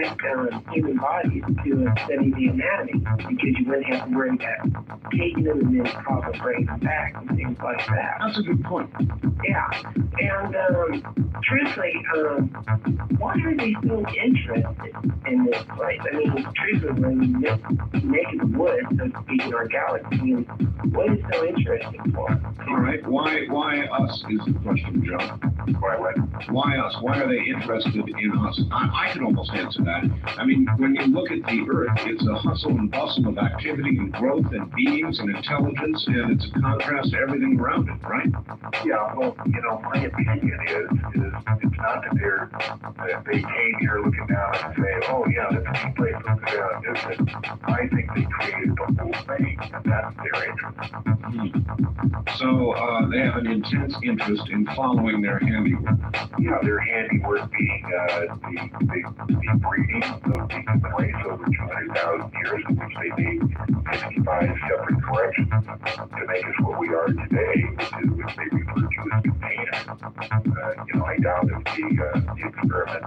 complex human bodies to study the anatomy because you wouldn't have to worry about taking them and then cause a brain back and things like that. That's a good point. Yeah. And truthfully, why are they so interested in this place? I mean, truthfully, when you make it wood, so to speak, in our galaxy, what is so interesting for us? All right. Why us is the question, John. Why what? Why us? Why are they interested in us? I can almost answer that. I mean, when you look at the Earth, it's a hustle and bustle of activity and growth and beings and intelligence, and it's a contrast to everything around it, right? Yeah, well, my opinion is it's not that they came here looking down and saying, oh yeah, that's a neat place, let's go down and visit. I think they created the whole thing, and that's their interest. So they have an intense interest in following their handiwork. Yeah, their handiwork being the breeding of the human race over 200,000 years, in which they made 55 separate corrections to make us what we are today, which they refer to as containers. I doubt if the experiment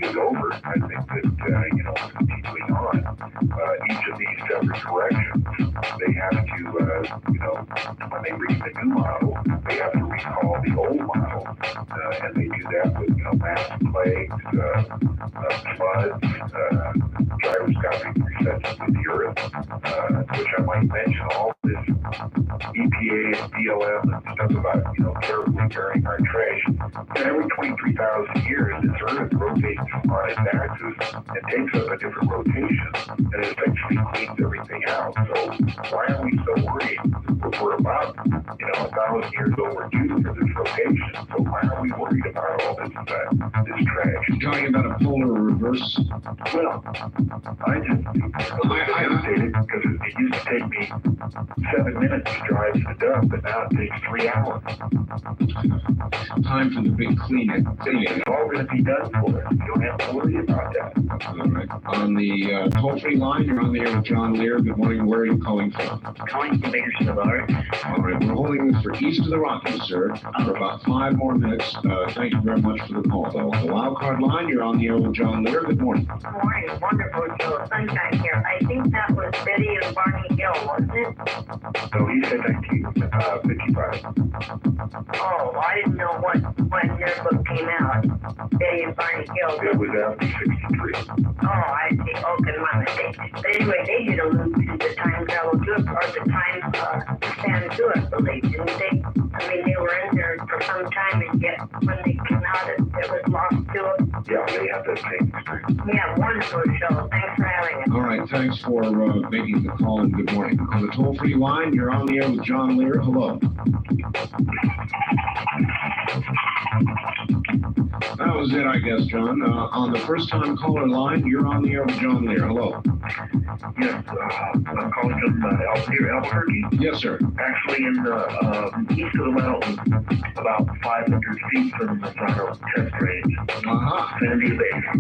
is over. I think that, it's continuing on. Each of these separate corrections, they have to, when they reach the new model, they have to recall the old model. And they do that with, mass plagues, floods, gyroscopic recessions of the Earth, which I might mention all this EPA and BLM and stuff about, carefully burying our trash. Every 23,000 years, this Earth rotates on its axis and takes up a different rotation, and it essentially cleans everything out. So why are we so worried? We're about, 1,000 years overdue for this rotation. So why are we worried about all this trash? You're talking about a polar reverse? Well, I just devastated because it used to take me 7 minutes to drive to the dump, but now it takes 3 hours. Time for the big cleaning. It's all going to be done for us. You don't have to worry about that. All right. On the toll-free line, you're on the air with John Lear. Good morning. Where are you calling from? Calling from Bakersfield, all right? All right. We're holding this for east of the Rockies, sir, for about 5 more minutes. Thank you very much for the call, though. The wild card line, you're on the air with John Lear. Good morning. Good morning. Wonderful show. Sunshine here. I think that was Betty and Barney Hill, wasn't it? So he said 1955. Oh, I didn't know when their book came out. Betty and Barney Hill. It was after 63. Oh, I see. Okay, my mistake. But anyway, they did allude to the time travel to it, or the time span to it, believe, didn't they? I mean, they were in there for some time, and yet when they came out, it was lost to them. Yeah, they have that same experience. Yeah, wonderful show. Thanks for having us. All right. Thanks for making the call, and good morning. On the toll-free line, you're on the air with John Lear. Hello. That was it, I guess, John. On the first-time caller line, you're on the air with John Lear. Hello. Yes, I'm calling from Albuquerque. Yes, sir. Actually, in the east of the mountains, about 500 feet from the Toronto test range, San Diego Basin.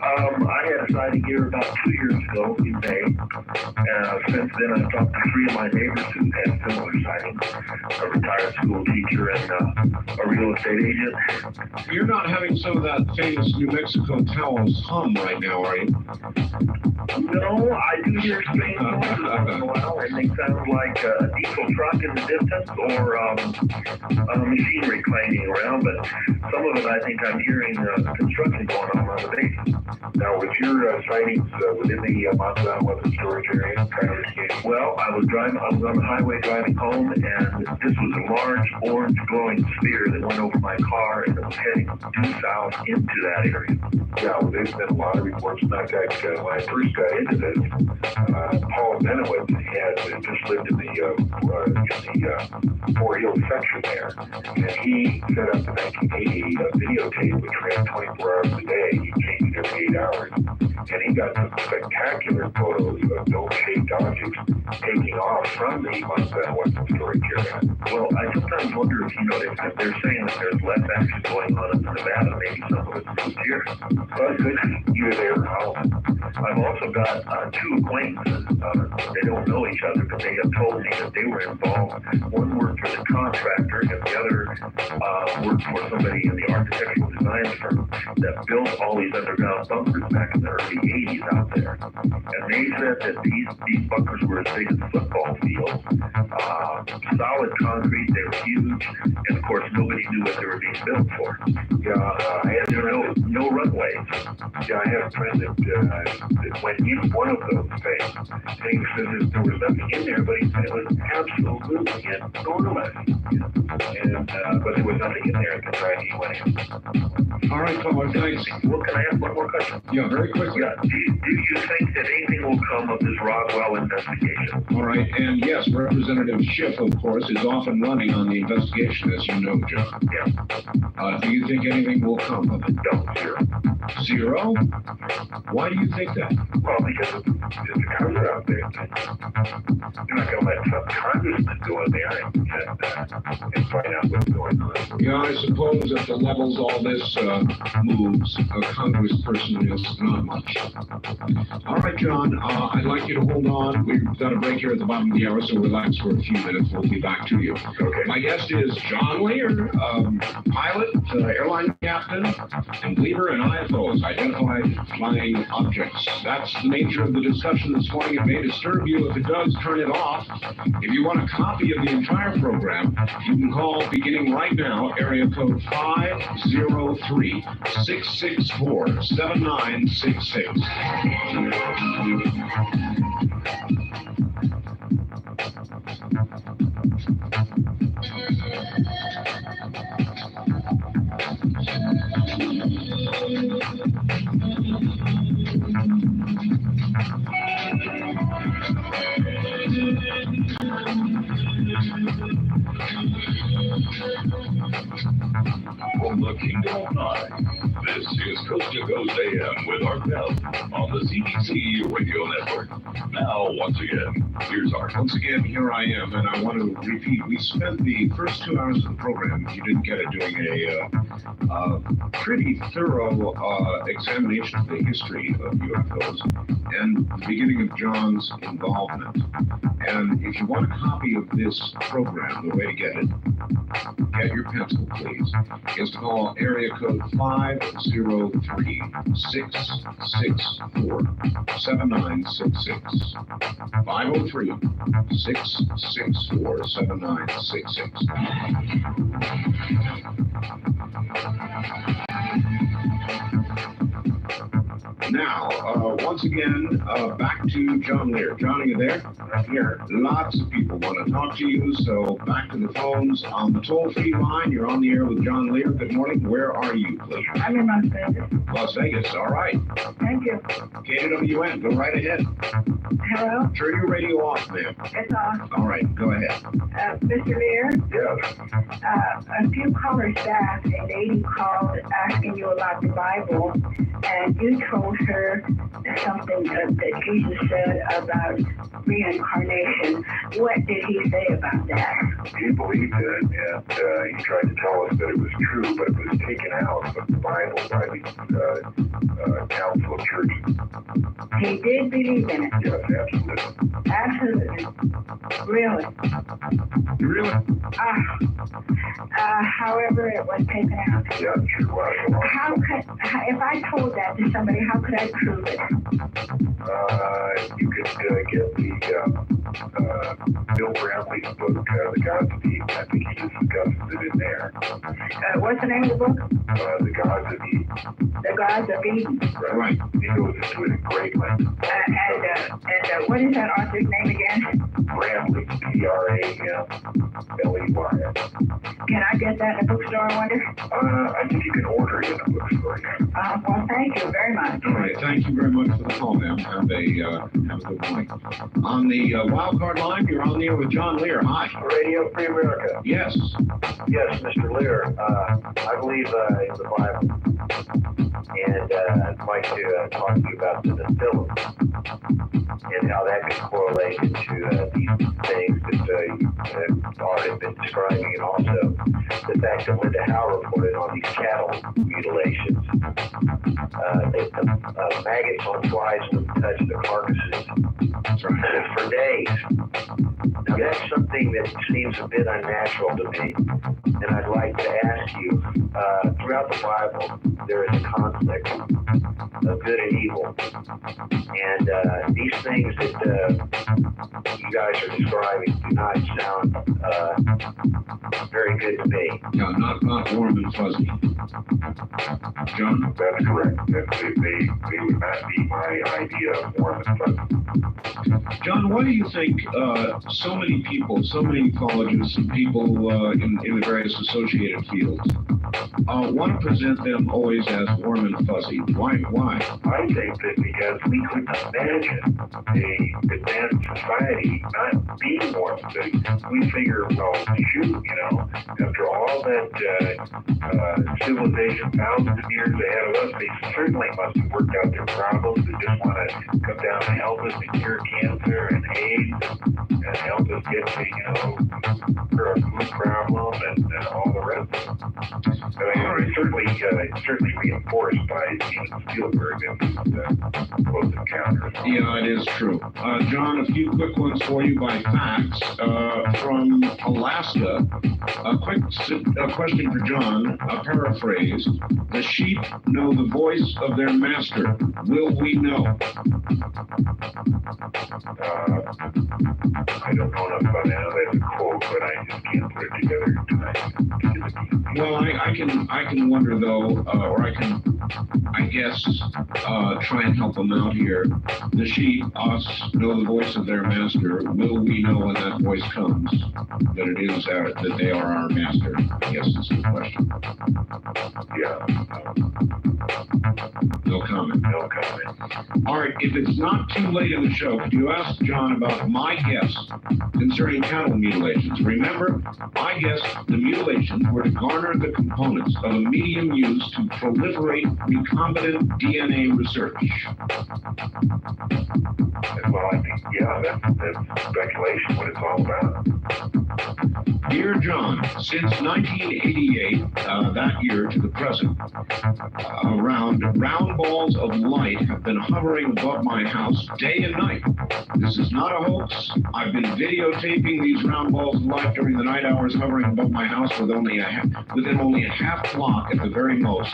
I had a sighting here about 2 years ago in May. Since then, I've talked to 3 of my neighbors who had similar sightings: a retired school teacher and a real estate agent. You're not having some of that famous New Mexico Taos hum right now, are you? No, I do hear strange noises once in a while, and they sound like a diesel truck in the distance or machinery clanging around, but some of it I think I'm hearing construction going on the base. Now, was your sightings within the Montana Weapons Storage area? Well, I was on the highway driving home, and this was a large orange glowing sphere that went over my car, and it was heading due south into that area. Yeah, well, there's been a lot of reports. In fact, when I first got into this, Paul Benowitz had just lived in the Fort Hill section there, and he set up the 1980 videotape, which ran 24 hours a day. He changed it every 8 hours, and he got some spectacular photos of dome-shaped objects taking off from the Montana Weapons Storage area. Well, I sometimes wonder if, if they're saying that there's less action going on in Nevada, maybe some of it's moved here. But good, you're there. I've also got two acquaintances. They don't know each other, but they have told me that they were involved. One worked for the contractor, and the other worked for somebody in the architectural design firm that built all these underground bunkers back in the early 80s out there. And they said that these bunkers were as big as football fields, solid concrete, they were huge, and of course nobody knew what they were being built for. And there were no runways. Yeah, I have a friend that went in one of those things, and he said that there was nothing in there, but he said it was absolutely enormous. And but there was nothing in there at the time he went in. All right, caller, thanks. Well, can I ask one more question? Yeah, very quickly. Yeah. Do you think that anything will come of this Roswell investigation? All right, and yes, Representative Schiff, of course, is off and running on the investigation, as you know, John. Yeah. Do you think anything will come of it? No, zero. Zero? Why do you think that? Well, because it's a cover out there. You're not going to let some congressman go in there and find out what's going on. Yeah, I suppose at the levels all this moves, a congressperson is not much. All right, John, I'd like you to hold on. We've got a break here at the bottom of the hour, so relax for a few minutes. We'll be back to you. Okay. My guest is John Lear, pilot, airline captain, and believer in IFOs, identified flying objects. That's the nature of the discussion this morning. It may disturb you. If it does, turn it off. If you want a copy of the entire program, you can call beginning right now, area code 503-664-7966. From the Kingdom of Nine, this is Coast to Coast AM with Art Bell on the CBC Radio Network. Now, once again, here's Art. Once again, here I am, and I want to repeat, we spent the first 2 hours of the program, if you didn't get it, doing a pretty thorough examination of the history of UFOs and the beginning of John's involvement. And if you want a copy of this program, the way to get it, get your pencil, please, is to call area code 503-664-7966. 503-664-7966. Now, once again, back to John Lear. John, are you there? I'm here. Lots of people want to talk to you, so back to the phones. On the toll-free line, you're on the air with John Lear. Good morning. Where are you, please? I'm in Las Vegas. Las Vegas. All right. Thank you. KWN, go right ahead. Hello? Turn your radio off, ma'am. It's on. All right, go ahead. Mr. Lear, Yes. a few callers back, a lady called asking you about the Bible, and you told her something that Jesus said about reincarnation. What did he say about that? He believed it, and he tried to tell us that it was true, but it was taken out of the Bible by the Council of Churches. He did believe in it. Yes, absolutely. Absolutely. Really. Really? However, it was taken out. Yeah, sure was. If I told that to somebody, how could I prove it? You could get the Bill Bradley's book, The Gods of Eden. I think he discusses it in there. What's the name of the book? The Gods of Eden. The Gods of Eden. Right. He goes into it in great length. And what is that author's name again? Bradley, Bradley. Can I get that in a bookstore, I wonder? I think you can order it in a bookstore. Well, thank you very much. All right, thank you very much for the call, ma'am. Have a good morning. On the wild card line, you're on the air with John Lear. Hi. Radio Free America. Yes. Yes, Mr. Lear. I believe in the Bible. And I'd like to talk to you about the Nephilim and how that can correlate into these things that Art has been describing, and also the fact that Linda Howe reported on these cattle mutilations. The maggots on flies would touch the carcasses for days. Now that's something that seems a bit unnatural to me, and I'd like to ask you, throughout the Bible, there is a conflict of good and evil, and these things that you guys are describing do not sound very good to me. No, not warm and fuzzy. John? That's correct. They would not be my idea of warm and fuzzy. John, why do you think so many people, so many ecologists and people in the various associated fields want to present them always as warm and fuzzy? Why? I think that because we couldn't imagine a advanced society not being warm and fuzzy. We figure, well, shoot, after all that civilization, thousands of years ahead of us, they certainly must have worked out their problems. They just want to come down and help us and cure cancer and AIDS and help us get to, cure our food problem and all the rest of it. It's certainly reinforced by Steven Spielberg and his Close Encounters. Yeah, it is true. John, a few quick ones for you by fax from Alaska. A quick question for John, a paraphrase. The sheep know the voice of their master. Will we know? I don't know enough about that. That's a quote, but I just can't put it together tonight. Well, I can wonder though, or I guess, try and help them out here. The sheep, us, know the voice of their master. Will we know when that voice comes that it is that they are our master? I guess is the question. Yeah. No comment. No comment. All right, if it's not too late in the show, could you ask John about my guess concerning cattle mutilations? Remember, I guess the mutilations were to garner the components of a medium used to proliferate recombinant DNA research. Well, I think, that's speculation, what it's all about. Dear John, since 1988, that year to the present, round balls of light have been hovering above my house day and night. This is not a hoax. I've been videotaping these round balls of light during the night hours hovering above my house within only a half block at the very most.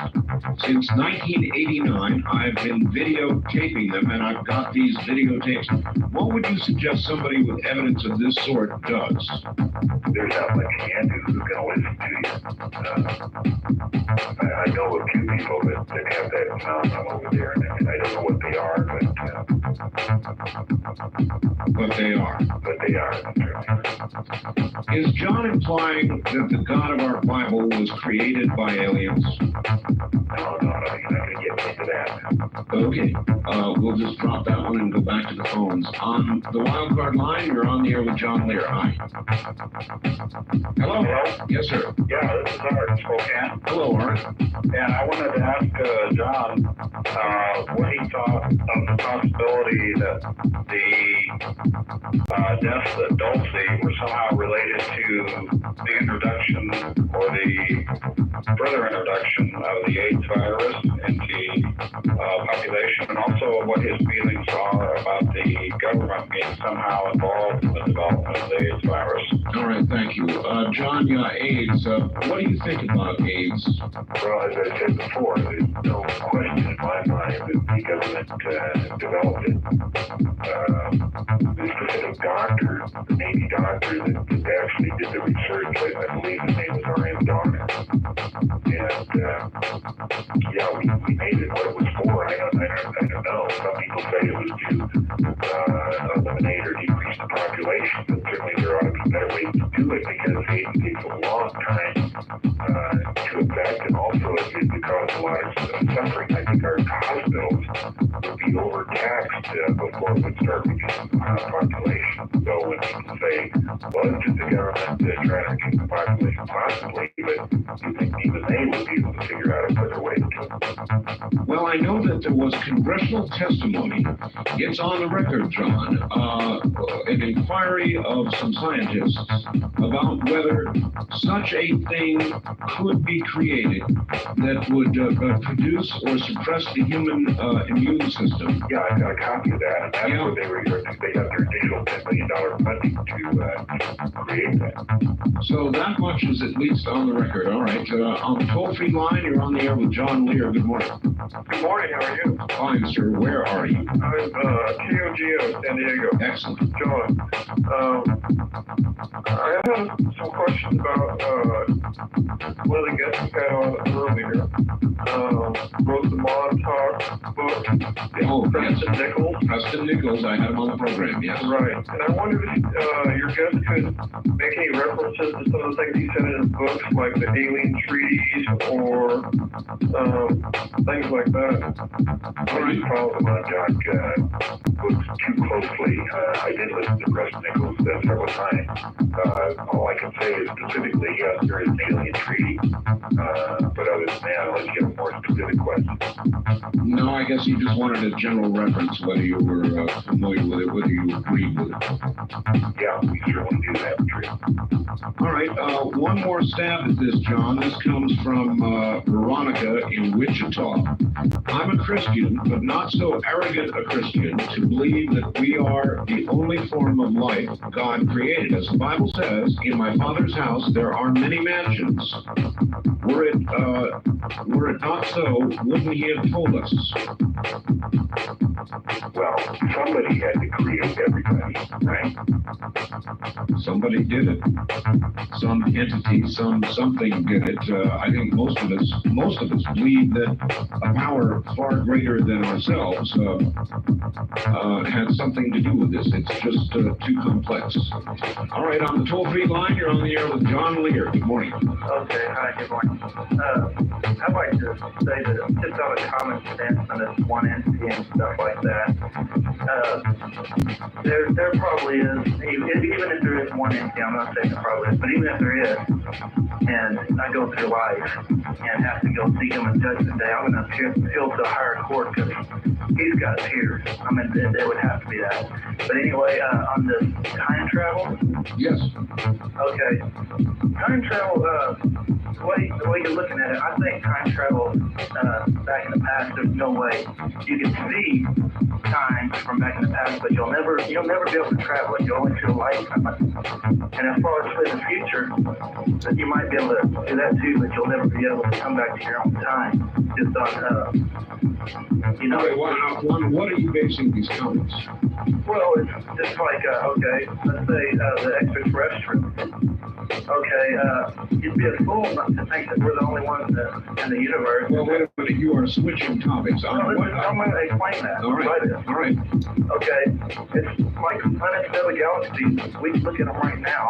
Since 1989, I've been videotaping them, and I've got these videotapes. What would you suggest somebody with evidence of this sort does? There's not much you can do. Who's going to listen to you? I know a few people that have that phenomenon over there, and I don't know what they are, But they are. But they are. Is John implying that the God of our Bible was created by aliens? No, you're not going to get into that. Okay, we'll just drop that one and go back to the phones. On the wild card line, you're on the air with John Lear. Hi. Hello? Hello? Yes, sir. Yeah, this is Art in Spokane. Hello, Art. And I wanted to ask John what he thought of the possibility that the deaths at Dulce were somehow related to the introduction or the further introduction of the AIDS virus into population, and also what his feelings are about the government being somehow involved in the development of the AIDS virus. All right, thank you. John, AIDS, what do you think about AIDS? Well, as I said before, there's no question in my mind that the government developed it. The specific doctor, the Navy doctor that actually did the research, I believe his name was R.M. Donner. And, we made it what it was for. I don't know. Some people say it was to eliminate or decrease the population, but certainly there ought to be better ways to do it because AIDS takes a long time to affect, and also it could cause a lot of suffering. I think our hospitals would be overtaxed before it would start reducing population. So when people say, well, it's just the government trying to reduce the population, possibly, but you think even they would be able to figure out a quicker way to do it? Well, I know that there was congressional testimony. It's on the record, John, an inquiry of some scientists about whether such a thing could be created that would produce or suppress the human immune system. Yeah, I got a copy of that, and that's what they got their initial $10 million funding to create that. So that much is at least on the record. All right. On the toll-free line, you're on the air with John Lear. Good morning. Good morning, how are you? Fine, sir. Where are you? I'm KOGO, San Diego. Excellent. John, I have some questions about one of the guests we had on earlier. Wrote the Montauk book. Oh, Preston yes. Nichols. Preston Nichols. I had him on the program, yes. Right. And I wondered if your guest could make any references to some of the things he said in his books, like the alien treaties or things like that. I didn't follow the Montauk books too closely. I did listen to Preston Nichols several times. All I can say is specifically, yes, there is an alien treaty. But other than that, unless you have a more specific question. No, I guess you just wanted a general reference, whether you were familiar with it, whether you agreed with it. Yeah, we certainly do have a treaty. All right, one more stab at this, John. This comes from Veronica in Wichita. I'm a Christian, but not so arrogant a Christian to believe that we are the only form of life God created. As the Bible says, in my Father's house there are many mansions. Were it not so, wouldn't he have told us? Well, somebody had to create everybody, right? Somebody did it. Some entity, something did it. I think most of us believe that a power far greater than ourselves had something to do with this. It's just too complex. All right, on the toll-free line, you're on the air with John Lear. Good morning. Okay, hi, good morning. I'd like to say that just on a common sense and as one entity and stuff like that, there probably is, even if there is one entity, I'm not saying there probably is, but even if there is, and I go through life and have to go see him in judgment day, I'm going to appeal to a higher court because he's got peers. I mean, there would have to be that. But anyway, on this time travel? Yes. Okay. Time travel, the way you're looking at it, I think time travel back in the past, there's no way you can see time from back in the past, but you'll never be able to travel it. You'll only see a lifetime. And as far as for the future, that you might be able to do that too, but you'll never be able to come back to your own time. Just on, what are you basing these comments? Well, it's just like, okay, let's say the extraterrestrial. Okay, you'd be a fool not to think that we're the only ones in the universe. Well, wait a minute. You are switching topics. I'm going to explain that. All right. Okay. It's like planets in other galaxies. We look at them right now,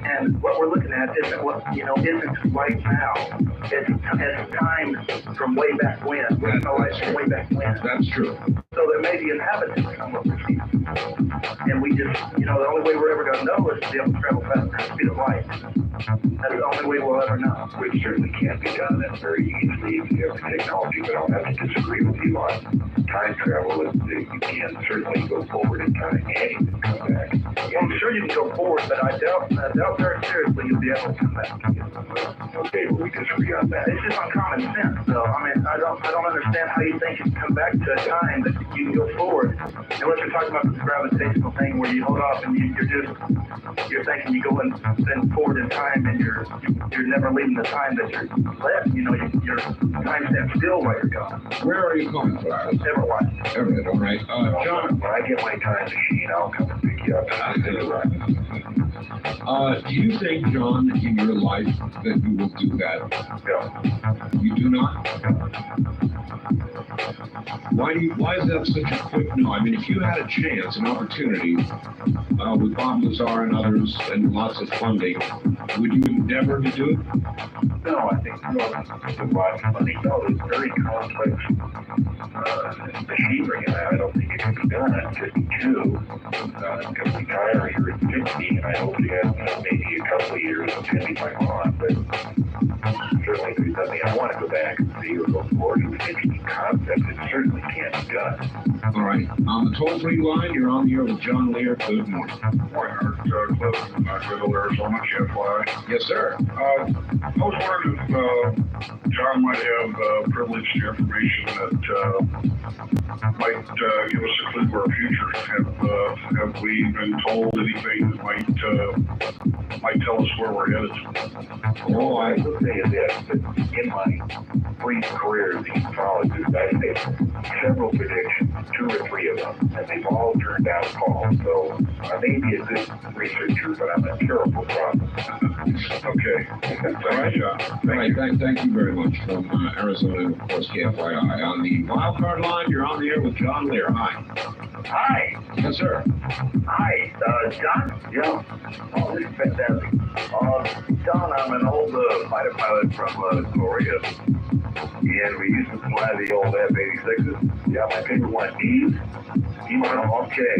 and what we're looking at isn't right now. It's time from way back when. We know life from way back when. That's true. So there may be inhabitants somewhere we see. And we just, the only way we're ever going to know is to be able to travel fast at the speed of light. That's the only way we'll ever know. Which certainly can't be done that very easily if you have the technology, but I'll have to disagree with you on time travel. You can certainly go forward in time and you can come back. Well, I'm sure you can go forward, but I doubt very seriously you'll be able to come back. Okay, well, we disagree on that. It's just on common sense, though. I mean, I don't understand how you think you can come back to a time that you can go forward. Unless you're talking about this gravitational thing where you hold off and you're thinking you go and then forward in time and you're never leaving the time that you're left. Your time stands still while you're gone. Where are you going from? Everett. Everett, all right. John, when I get my time machine, I'll come and pick you up. Do you think, John, in your life that you will do that? No. You do not? Why is that such a quick no? I mean, if you had a chance, an opportunity, with Bob Lazar and others and lots of funding, Would you endeavor to do it? No, I think it's a lot of money. No, it's very complex machinery, and I don't think it can be done at 52. I'm going to retire here at 50, and I hope to have maybe a couple of years attending my mom, but certainly there's nothing. I want to go back and see or go forward with an interesting concept. It certainly can't be done. All right. On the toll-free line, you're on the air with John Lear. Good morning. Morning, Art. Cliff, Goodell, Arizona, GFY. Yes, sir. I was wondering if John might have privileged information that might give us a clue to our future. Have we been told anything that might tell us where we're headed? Oh, I will say this, that in my brief career as a ufologist, I've made several predictions, 2 or 3 of them, and they've all turned out false. So I may be a good researcher, but I'm a terrible prophet. okay. Thank you, John. Thank you very much from Arizona, of course, KFYI. On the wild card line, you're on the air with John Lear. Hi. Hi. Yes, sir. Hi, John? Yeah. Oh, this is fantastic. John, I'm an old fighter pilot from Korea. And we used to fly the old F-86s. Yeah, my favorite one, Eve. Okay.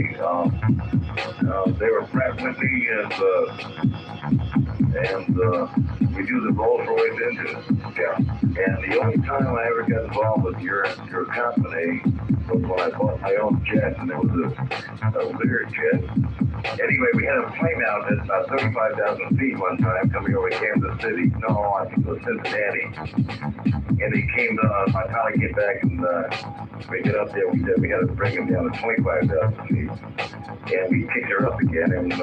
They were Pratt Whitney and we do the Rolls-Royce engines. Yeah. And the only time I ever got involved with your company was when I bought my own jet, and it was a Lear jet. Anyway, we had a plane out at about 35,000 feet one time coming over Kansas City. No, I think it was Cincinnati. And he came, my pilot came back and we get up there, we said we had to bring him down to 25,000 feet. And we picked her up again, and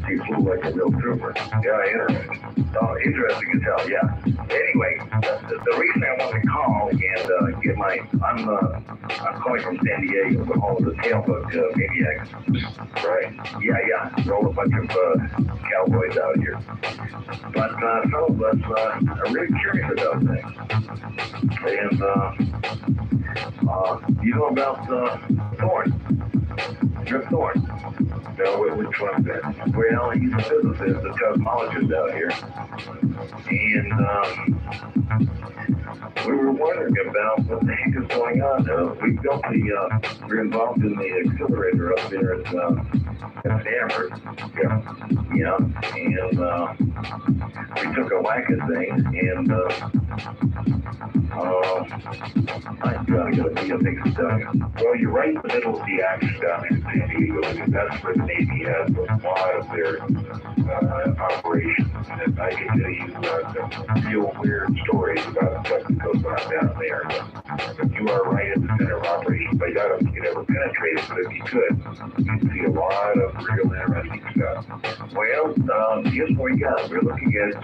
she flew like a real trooper. Yeah, interesting. Oh, interesting as hell, yeah. Anyway, the reason I wanted to call and get my, I'm calling from San Diego, the home of the Tailbook Maniacs. Right. Yeah. Roll a bunch of cowboys out here. But some of us are really curious about things. And you know about Thorne? Rip Thorne. No, which one is that? Well, he's a physicist, a cosmologist out here. And we were wondering about what the heck is going on. We're involved in the accelerator up there at Stanford. Yeah. And we took a whack at things, and I gotta be a big stallion. Well, you're right in the middle of the action down in San Diego, because that's where the Navy has a lot of their operations. And I can tell you some real weird stories about stuff that goes on down there. But you are right at the center of operations. I doubt if you could ever penetrate it, but if you could, you'd see a lot of real interesting stuff. Well, here's what we got. We're looking at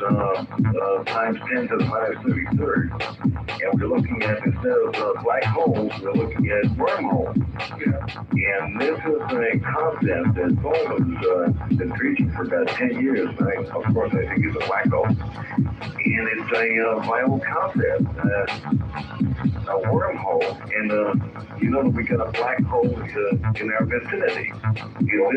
times 10 to the minus 33rd. And we're looking at, instead of black holes, we're looking at wormholes. Yeah. And this is a concept that Thorne has been preaching for about 10 years. Of course, I think it's a black hole. And it's a viable concept, a wormhole. And you know that we got a black hole in our vicinity. You know,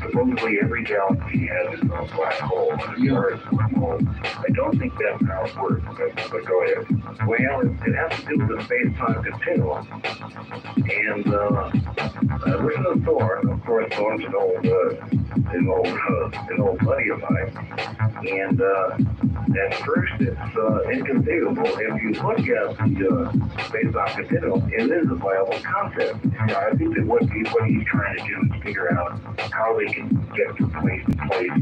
supposedly every galaxy has its own black hole. And as far as wormhole, I don't think that's how it works. But go ahead. Well, it has to do with the space-time continuum. And listen to Thorne. Of course, Thorne's an old buddy of mine. And at first, it's inconceivable. If you look at the space-time continuum, it is a viable concept. Yeah, I think that what he's trying to do is figure out how they can get from place to place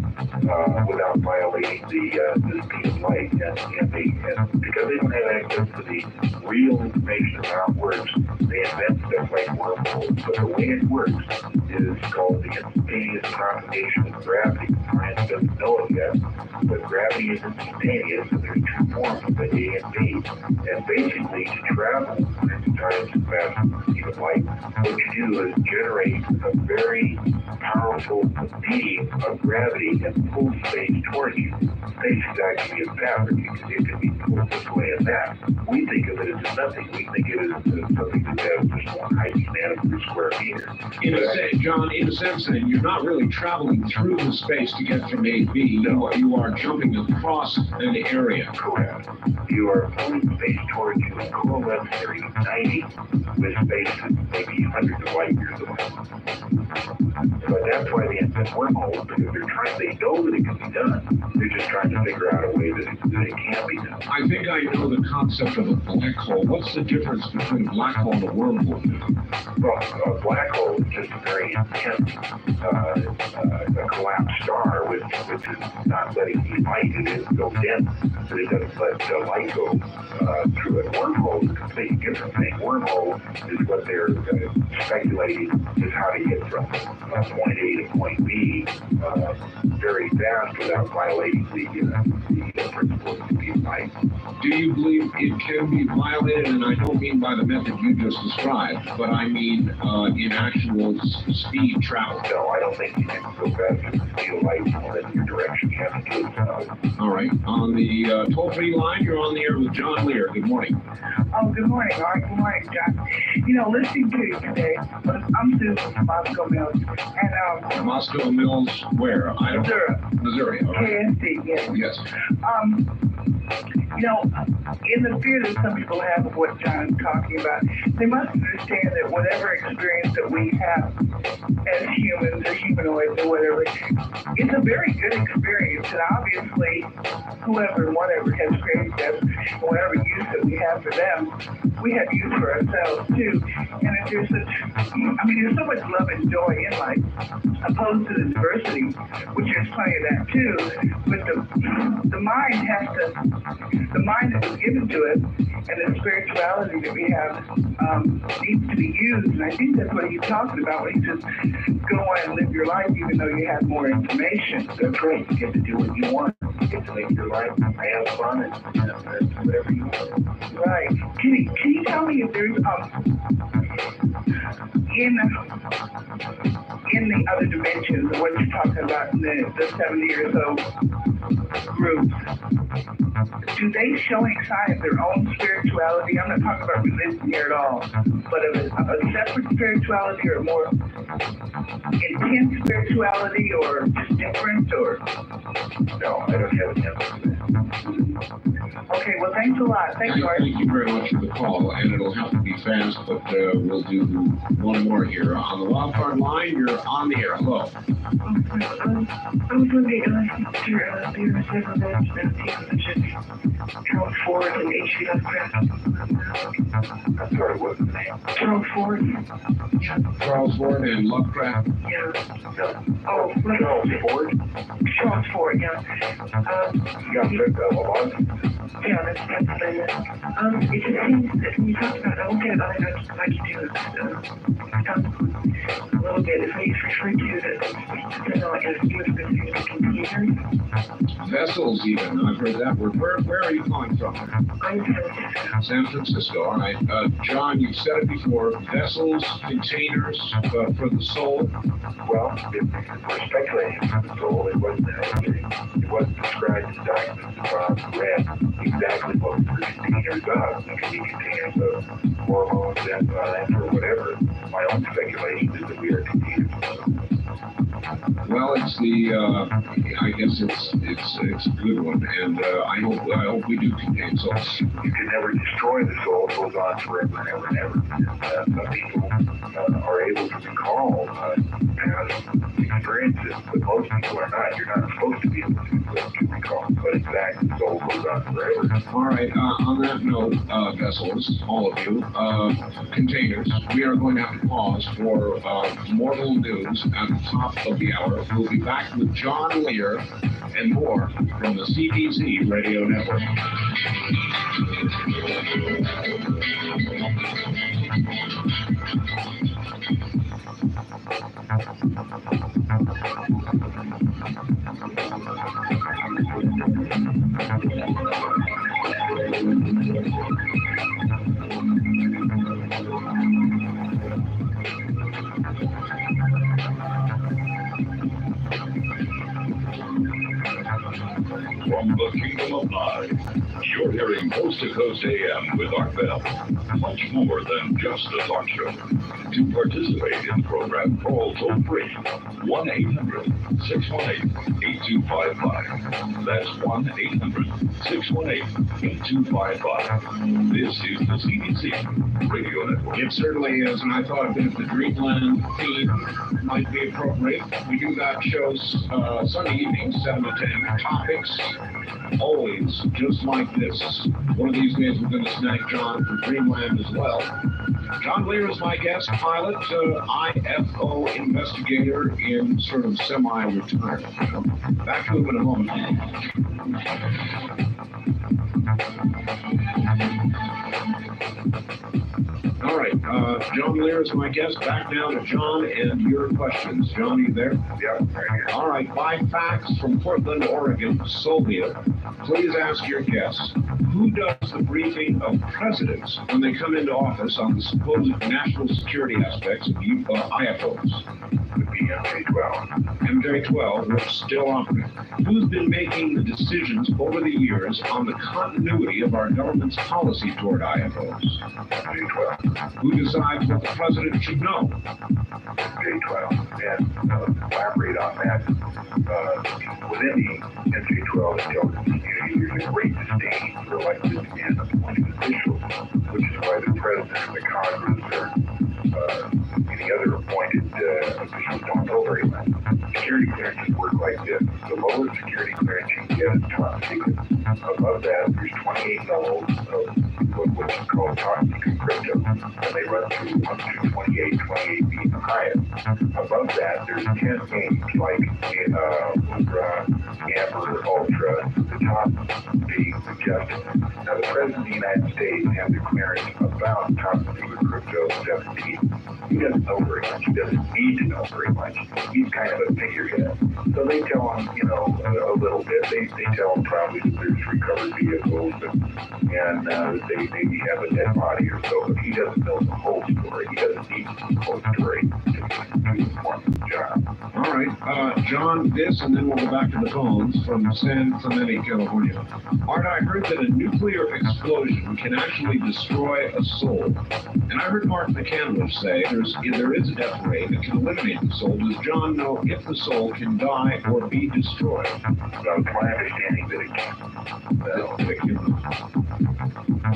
without violating the speed of light. And because they don't have access to the real information of how it works, they invent stuff like wormholes. But the way it works is called the instantaneous propagation of gravity. Science doesn't know it yet, but gravity is instantaneous, and there's 2 forms of it, A and B. And basically, to travel 50 times as fast as the speed of light, what you do is generate a very powerful beam of gravity and pull space towards you. Space is actually a fabric. It can be pulled this way and that. We think of it as nothing. We think of it as something that has just 1 height span per square meter. John, in a sense, then, you're not really traveling through the space to get from A to B. No. You are jumping across an area. Correct. You are pulling space towards you in covalence that are uniting with space that's maybe hundreds of light years away. So that's why they invent wormholes, because they know that it can be done. They're just trying to figure out a way that it can be done. I think I know the concept of a black hole. What's the difference between a black hole and a wormhole? Well, a black hole is just a very intense, a collapsed star, which is not letting the light. It is so dense that it doesn't let the light go through it. Wormhole is a completely different thing. Wormhole is what they're speculating is how to get from point A to point B very fast without violating the principle of speed of light. Do you believe it can be violated? And I don't mean by the method you just described, but I mean in actual speed travel. No, I don't think you can go fast as the speed of light in your direction. You have to do it. All right. On the toll-free line, you're on the air with John Lear. Good morning. Oh, good morning, Art. Good morning, John. You know, listening to you today, I'm Susan from Moscow Mills, and Moscow Mills, where? I don't Missouri. Missouri. All right. KSD, yes. Yes. You know, in the fear that some people have of what John is talking about, they must understand that whatever experience that we have as humans or humanoids or whatever, it's a very good experience. And obviously, whoever and whatever has created us, whatever use that we have for them, we have use for ourselves too. And if there's there's so much love and joy in life, opposed to the diversity, which there's plenty of that too. But the mind that was given to us and the spirituality that we have needs to be used. And I think that's what he's talking about when he says, go on and live your life even though you have more information. That's right. You get to do what you want. You get to make your life have fun and whatever you want. Right. Can you tell me if there's in the other dimensions of what you're talking about in the 70 or so groups, do they show any sign of their own spirituality? I'm not talking about religion here at all, but of a separate spirituality or a more intense spirituality or just different or? No, I don't have an answer to that. Okay, well, thanks a lot. Thank you, Art. Thank you very much for the call, and it'll have to be fast, but we'll do one more here. On the wild card line, you're on the air. Hello. I was wondering, there were several management teams such as Charles Ford and H.P. Lovecraft. I'm sorry, what's the name? Charles Ford. Yeah. Charles Ford and Lovecraft. Yeah. No. Oh, Charles Ford? Charles Ford, yeah. You got a lot? Yeah, that's the name. It just seems that when you talk about, I look at it like you do, a little bit, if he's referring to as containers. Vessels, even. I've heard that word. Where are you calling from? I'm San Francisco. All right. John, you've said it before. Vessels, containers for the soul. Well, if we're speculating for the soul, it wasn't described in documents that Bob read exactly what the containers of. It could be containers of hormones, enzymes, or whatever. My own speculation is that we are containers of. Well, it's I guess it's a good one, and I hope we do contain souls. You can never destroy the soul; it goes on forever and ever and ever. Some people are able to recall past experiences, but most people are not. You're not supposed to be able to recall, but in fact, the soul goes on forever. All right. On that note, vessels, all of you, containers, we are going to have to pause for mortal news at the top of the hour. We'll be back with John Lear and more from the CBC Radio Network. From the Kingdom of Nine, you're hearing Coast to Coast AM with Art Bell. Much more than just a talk show. To participate in the program, call toll free 1-800-618-8255. That's 1-800-618-8255. This is the CDC Radio Network. It certainly is, and I thought that if the Dreamland theme might be appropriate, we do got shows Sunday evenings, 7 to 10, topics, always just like this. One of these days we're going to snag John for Dreamland as well. John Lear is my guest, pilot, IFO investigator in sort of semi-retirement. Back to him in a moment. All right, John Lear is my guest. Back now to John and your questions. John, are you there? Yeah, right here. All right, by fax from Portland, Oregon, Sylvia, please ask your guests, who does the briefing of presidents when they come into office on the supposed national security aspects of IFOs? Would be MJ-12. MJ-12, which still operates. Who's been making the decisions over the years on the continuity of our government's policy toward IFOs? MJ-12. Who decides what the president should know? MJ-12. And elaborate on that. Within the MJ-12 intelligence community, there's a great disdain for elected and appointed officials, which is why the president and the Congress or any other appointed officials don't know very much. Security clearances work like this. The lowest security clearance you can get is top secret. Above that, there's 28 levels of what's called top secret crypto, and they run through up to 28 being the highest. Above that, there's 10 names like Libra, Amber, Ultra, the top being suggested. Now, the President of the United States has a clearance about top secret crypto 17. He doesn't know very much. He doesn't need to know very much. He's kind of a figurehead. So they tell him, a little bit. They tell him probably that there's recovered vehicles and they maybe have a dead body or so, but he doesn't know the whole story. He doesn't need the whole story to perform his job. All right, John, this, and then we'll go back to the phones from San Clemente, California. Art, I heard that a nuclear explosion can actually destroy a soul. And I heard Mark McCandless say there is a death ray that can eliminate the soul. Does John know if the soul can die or be destroyed? Well, it's my understanding that it can.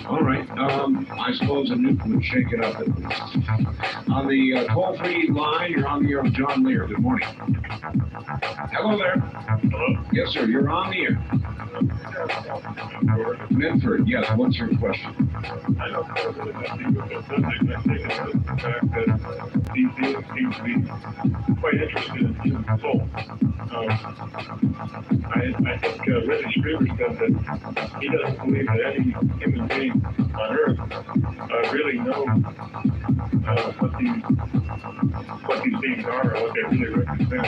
All right. I suppose a nuke would shake it up at least. On the toll-free line, you're on the air with John Lear. Good morning. Hello there. Hello? Yes, sir. You're on the air. Medford, yes. What's your question? I don't know that it has to do with the subject. I think it's the fact that these beings seem to be quite interested in human soul. I think Reggie Scriver said that he doesn't believe that any human being on Earth really knows what these beings are or what they really represent.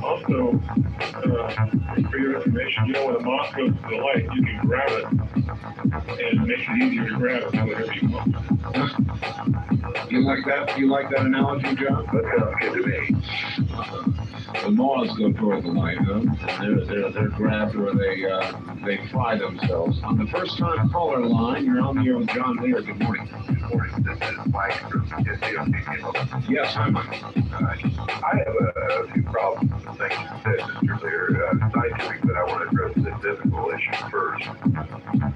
Also, for your information, when a moth goes to the light, you can grab it, and it makes it easier to grab it whatever you want. You like that? You like that analogy, John? That sounds good to me. The moths go toward the light, huh? They're grabbed or they fly themselves. On the first-time caller line, you're on the air with John Lear. Good morning. Good morning. This is Mike from SDLC. Yes, hi, Mike. I have a few problems with things you said, Mr. Lear. Scientific, but I want to address the physical issue first.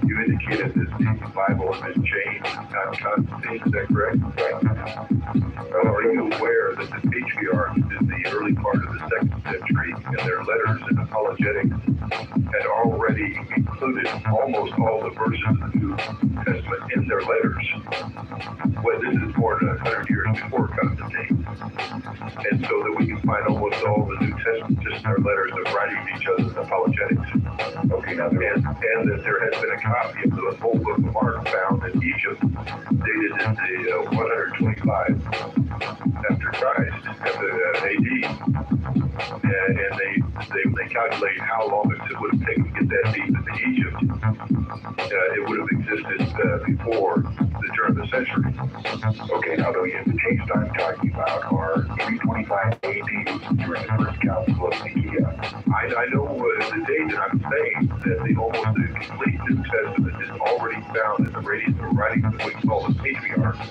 You indicated that the Bible has been changed from Constantine, is that correct? Right. Are you aware that the patriarchs in the early part of the 2nd century, in their letters and apologetics, had already included almost all the verses of the New Testament in their letters? Well, this is more than 100 years before Constantine. And so that we can find almost all the New Testament just in their letters of writing to each other's apologetics. Okay, now, and that there has been a copy of the whole book of Mark found in Egypt, dated in the 125 after Christ, after AD. And they calculate how long it would have taken to get that deep into Egypt. It would have existed before the turn of the century. Okay, now the dates I'm talking about are 325 AD during the first council of Nicaea. I know the date that I'm saying that almost the complete New Testament is already found in the writings of what we call the patriarchs.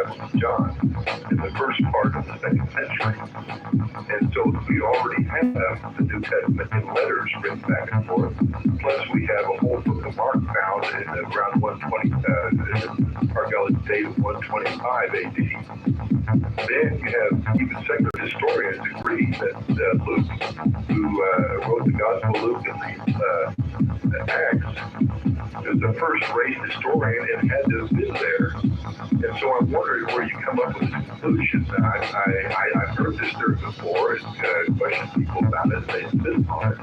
Apostle John in the first part of the 2nd century. And so we already have the New Testament in letters written back and forth. Plus we have a whole book of Mark found in around 120, Argell's date of 125 AD. Then you have even secular historians agree that Luke, who wrote the Gospel Luke and the Acts, is the first race historian and had to have been there. And so I'm wondering where you come up with this conclusion. I've heard this theory before and questioned people about it, they insist on it.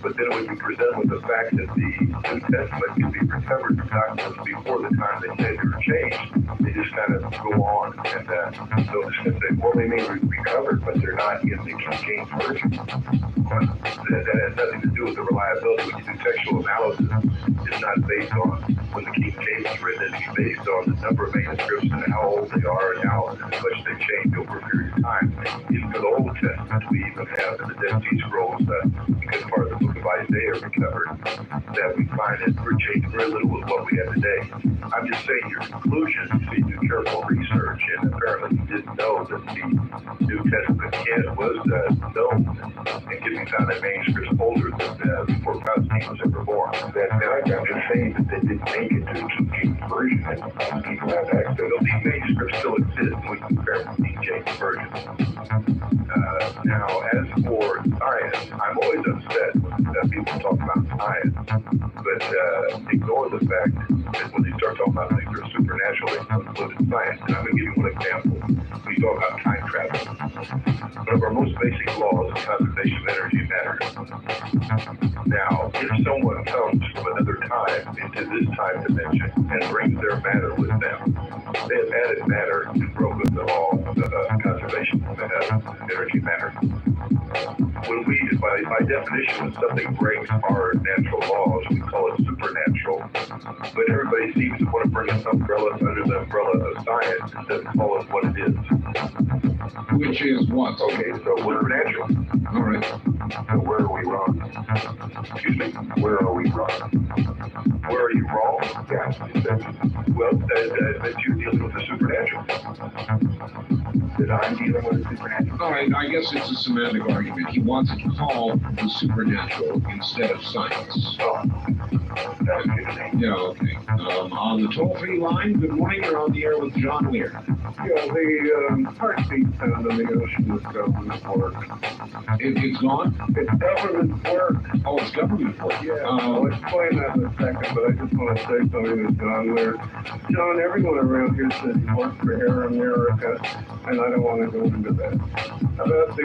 But then when you present with the fact that the New Testament can be recovered from documents before the time they say they were changed, they just kind of go on. And so they say, well, they may be recovered, but they're not in the King James Version. That has nothing to do with the reliability. When you do textual analysis, it's not based on when the King James is written, it's based on the number of manuscripts and how old they are and how much they changed over a period of time. Even for the Old Testament, we even have in the Dead Sea Scrolls a good part of the book of Isaiah recovered that we find that we're changing very little with what we have today. I'm just saying your conclusion, if you do careful research, and apparently you didn't know that the New Testament canon was known and can be found in manuscripts older than before Constantine was ever born. I'm just saying that they didn't make it to the King James Version, and people have access. These manuscripts still exist when we compare them to the King James Version. Now, as for science, I'm always upset when people talk about science, but ignore the fact that when they start talking about things that are supernatural, they include in science. And I'm going to give you one example. We talk about time travel. One of our most basic laws is conservation of energy and matter. Now, if someone comes from another time into this time dimension and brings their matter with them, they have added matter and broken the law of conservation of energy and matter. When we, by definition, when something breaks our natural laws, we call it supernatural. But everybody seems to want to bring its umbrella under the umbrella of science instead of call it what it is. Which is what? Okay, so supernatural. All right. So where are we wrong? Excuse me? Where are we wrong? Where are you wrong? Yes. Well, that you're dealing with the supernatural. That I'm dealing with the supernatural. All right, I guess it's a semantic argument. He wants it called the supernatural instead of science. Oh, that's good. Yeah, okay. On the toll-free line, good morning. You're on the air with John Lear. Yeah, the heartbeat sound in the ocean is government work. It's gone? It's government work. Oh, it's government work. Yeah, I'll explain that in a second, but I just want to say something to John Lear. John, everyone around here says he works for Air America, and I don't want to go into that. About the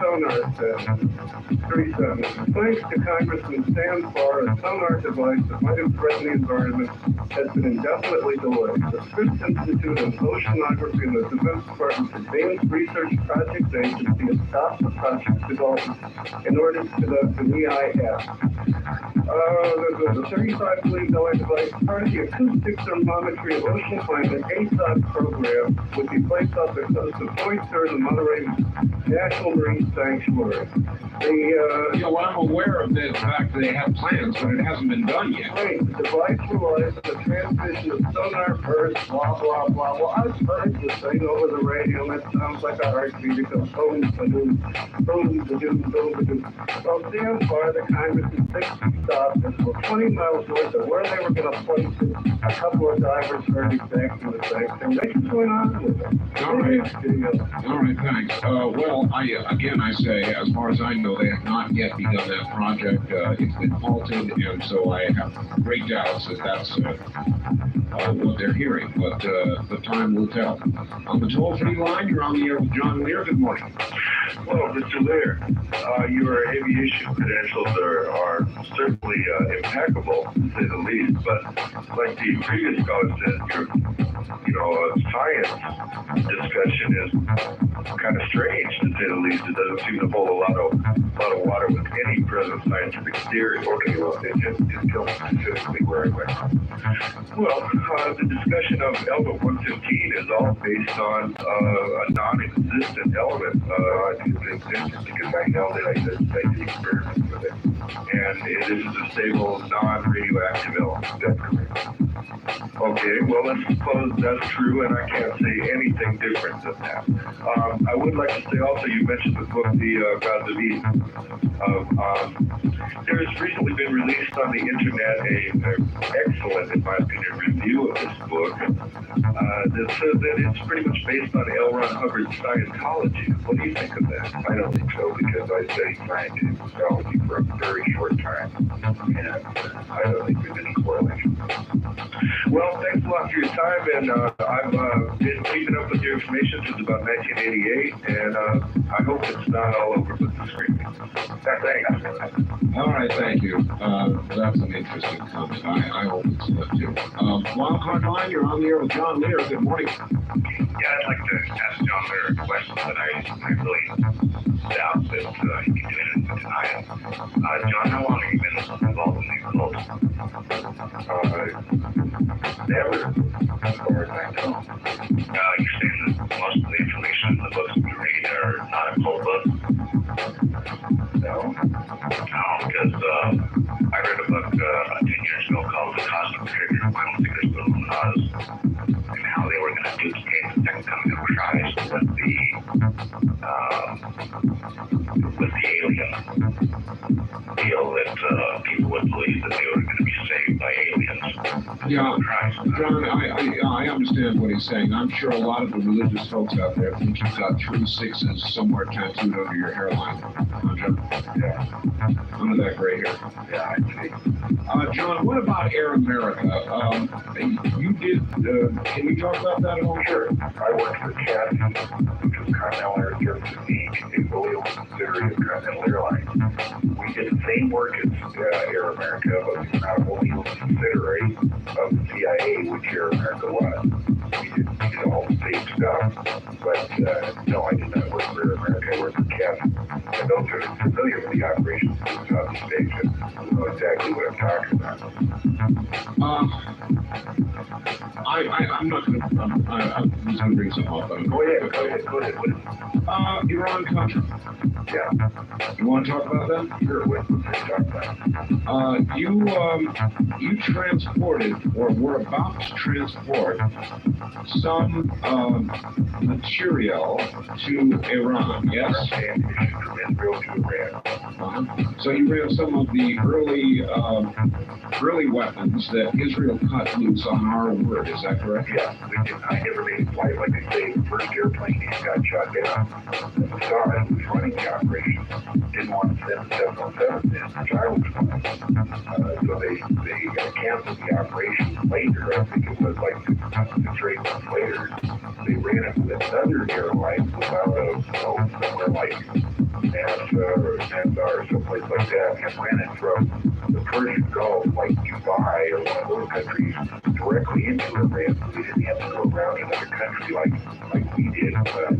sonar set, 3 sentences. Thanks to Congressman Sam Farr, a sonar device that might have threatened the environment has been indefinitely delayed. The Scripps Institute of Oceanography and the Defense Department's Advanced Research Projects Agency has stopped the project's development in order to conduct an EIS. The $35 million device, part of the acoustic thermometry of ocean climate ASOP program, would be placed off the coast of Point Sur and Monterey National Marine Sanctuary. Well, I'm aware of the fact that they have plans, but it hasn't been done yet. Right, the device relies on the transmission of sonar bursts, blah, blah, blah. Well, I've heard this thing over the radio, and it sounds like a heartbeat. It goes boom, ba-doom, boom, ba-doom, boom, ba-doom. Well, Sam Farr, the congressman, stopped and for 20 miles north of where they were going to place it. A couple of divers heard exactly the same thing. That's what's going on with it. All right, thanks. Well, I say, as far as I know, they have not yet begun that project. It's been halted, and so I have great doubts that that's what they're hearing, but the time will tell. On the toll-free line, you're on the air with John Lear. Good morning. Well, Mr. Lear, your aviation credentials are certainly impeccable, to say the least, but like the previous caller said, your science discussion is kind of strange, to say the least. It doesn't seem to hold a lot of water with any present scientific theory. Okay, well, just tell me specifically where I went. Well, the discussion of element 115 is all based on a non-existent element. It exists because I know that I did experiments with it. And this is a stable, non-radioactive element. That's correct. Okay, well, let's suppose that's true, and I can't say anything different than that. I would like to say also, you mentioned the book, The Gods of Eden. There has recently been released on the internet an excellent, in my opinion, review of this book that says that it's pretty much based on L. Ron Hubbard's Scientology. What do you think of that? I don't think so, because I studied scientific psychology for a very short time, and I don't think there's any correlation. Well, thanks a lot for your time, and I've been keeping up with your information since about 1988, and I hope it's not all over with the screen. Thanks. All right, thank you. That's an interesting comment. I hope it's not too. Wildcard Line, you're on the air with John Lear. Good morning. Yeah, I'd like to ask John Lear a question that I really doubt that he can do anything to deny it. John, how long have you been involved in these cults? Never, as far as I know. You're saying that most of the information in the books we read are not a cult book? No, because I read a book 10 years ago called The Cosmic Trigger, Final Secrets of Oz, and how they were going to duplicate the second coming of Christ with the alien deal that people would believe that they were going to be saved by aliens. Yeah, Christ. John, I understand what he's saying. I'm sure a lot of the religious folks out there think you've got 3 6s somewhere tattooed under your hairline. John? Yeah. Under that gray hair. Yeah, I see. John, what about Air America? You did, can you talk about that at all? Sure. I worked for CASI, which was Continental Air Services Inc., a wholly owned subsidiary of Continental Airlines. We did the same work as Air America, but we were not a wholly owned subsidiary of the CIA, which Air America was. We did all the same stuff, but no, I did not work for Air America. I worked for CASI. And those who are familiar with the operations of the Southeast Asia know exactly what I'm talking about. I'm not going to, I'm just going to bring some up. Go ahead. What is it? Iran-Contra. Yeah. You want to talk about that? Sure, what are you talking about? You transported, or were about to transport, some material to Iran, yes? And from Israel to Iran. So you ran some of the early weapons that Israel cut loose on our word, is that correct? Yeah, we did. I never made a flight. Like I say, the first airplane got shot down. The Mossad was running the operation. Didn't want to send the 707 in, which I was flying. So they canceled the operation later. I think it was like 6 or 8 months later. They ran it with another airline without somewhere like NASA or someplace like that, and ran it from the Persian Gulf, like Dubai or one of those countries, directly into Iran. So we didn't have to go around another country like we did.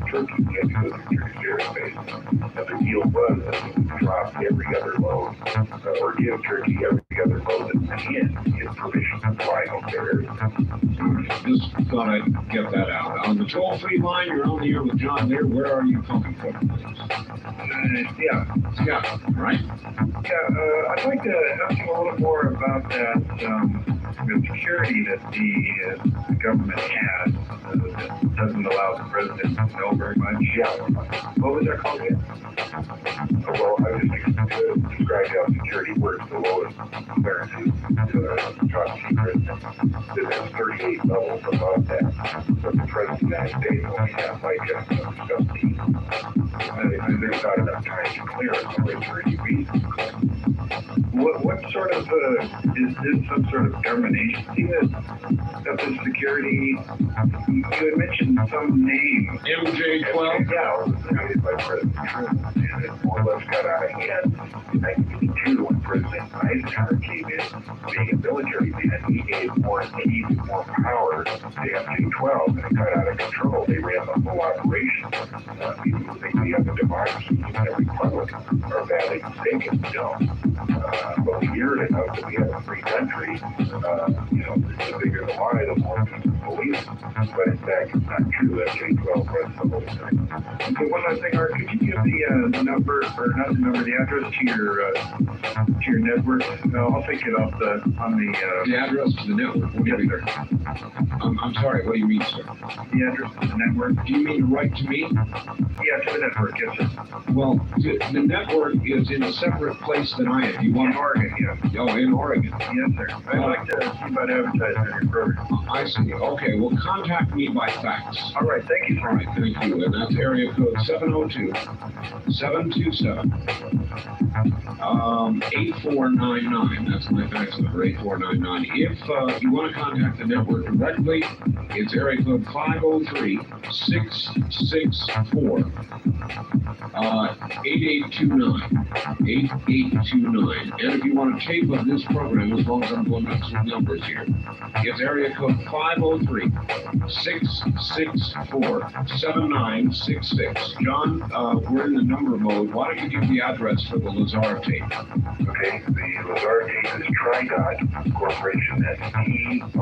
Turkey, we had to go through Turkish airspace. And the deal was that we would drop every other load, or give Turkey every other load that went in, get permission to fly over there. Just thought I'd get that out. On the toll-free line, you're on the air with John there. Where are you coming from, please? Yeah, right? Yeah, I'd like to ask you a little more about that the security that the government has that doesn't allow the president to know very much. Yeah. What was that called again? Well, I was just described how security works. The lowest clearance is top secret. There's 38 levels above that. But the president of the United States only has like 17. And there's not enough time to clear it for any reason. What sort of, is this some sort of government agency that the security, you had mentioned some name. MJ-12? Yeah, it was created by President Truman, and it more or less got out of hand in 1982 when President Eisenhower came in. Being a military man, he gave more keys and more power to MJ-12, and it got out of control. They ran the whole operation. People think we have a democracy and a republic are badly mistaken. We don't. But we hear it enough that we have a free country. The bigger the lie, the more people believe it. But in fact, it's not true. FJ12 runs the whole thing. Okay, one last thing, Art. Could you give the number, or not the number, the address to your network? I'll take it off the address to the network. What do you mean? I'm sorry. What do you mean, sir? The address to the network. Do you mean to write to me? Yeah, to the network. Yes, sir. Well, the network is in a separate place than I am. You want in Oregon? Yeah. Oh, in Oregon. Yes, sir. I'd like to see about advertising your program. I see. Okay. Well, contact me by fax. All right. Thank you, sir. All right. Thank you. And that's area code 702-727-8499. That's my fax number, 8499. If you want to contact the network directly, it's area code 503-664-8829. 8829. And if you want a tape of this program, as long as I'm going up some numbers here, it's area code 503-664-7966. John, we're in the number mode. Why don't you give the address for the Lazar tape? Okay, the Lazar tape is Tridot Corporation. That's TRIDOT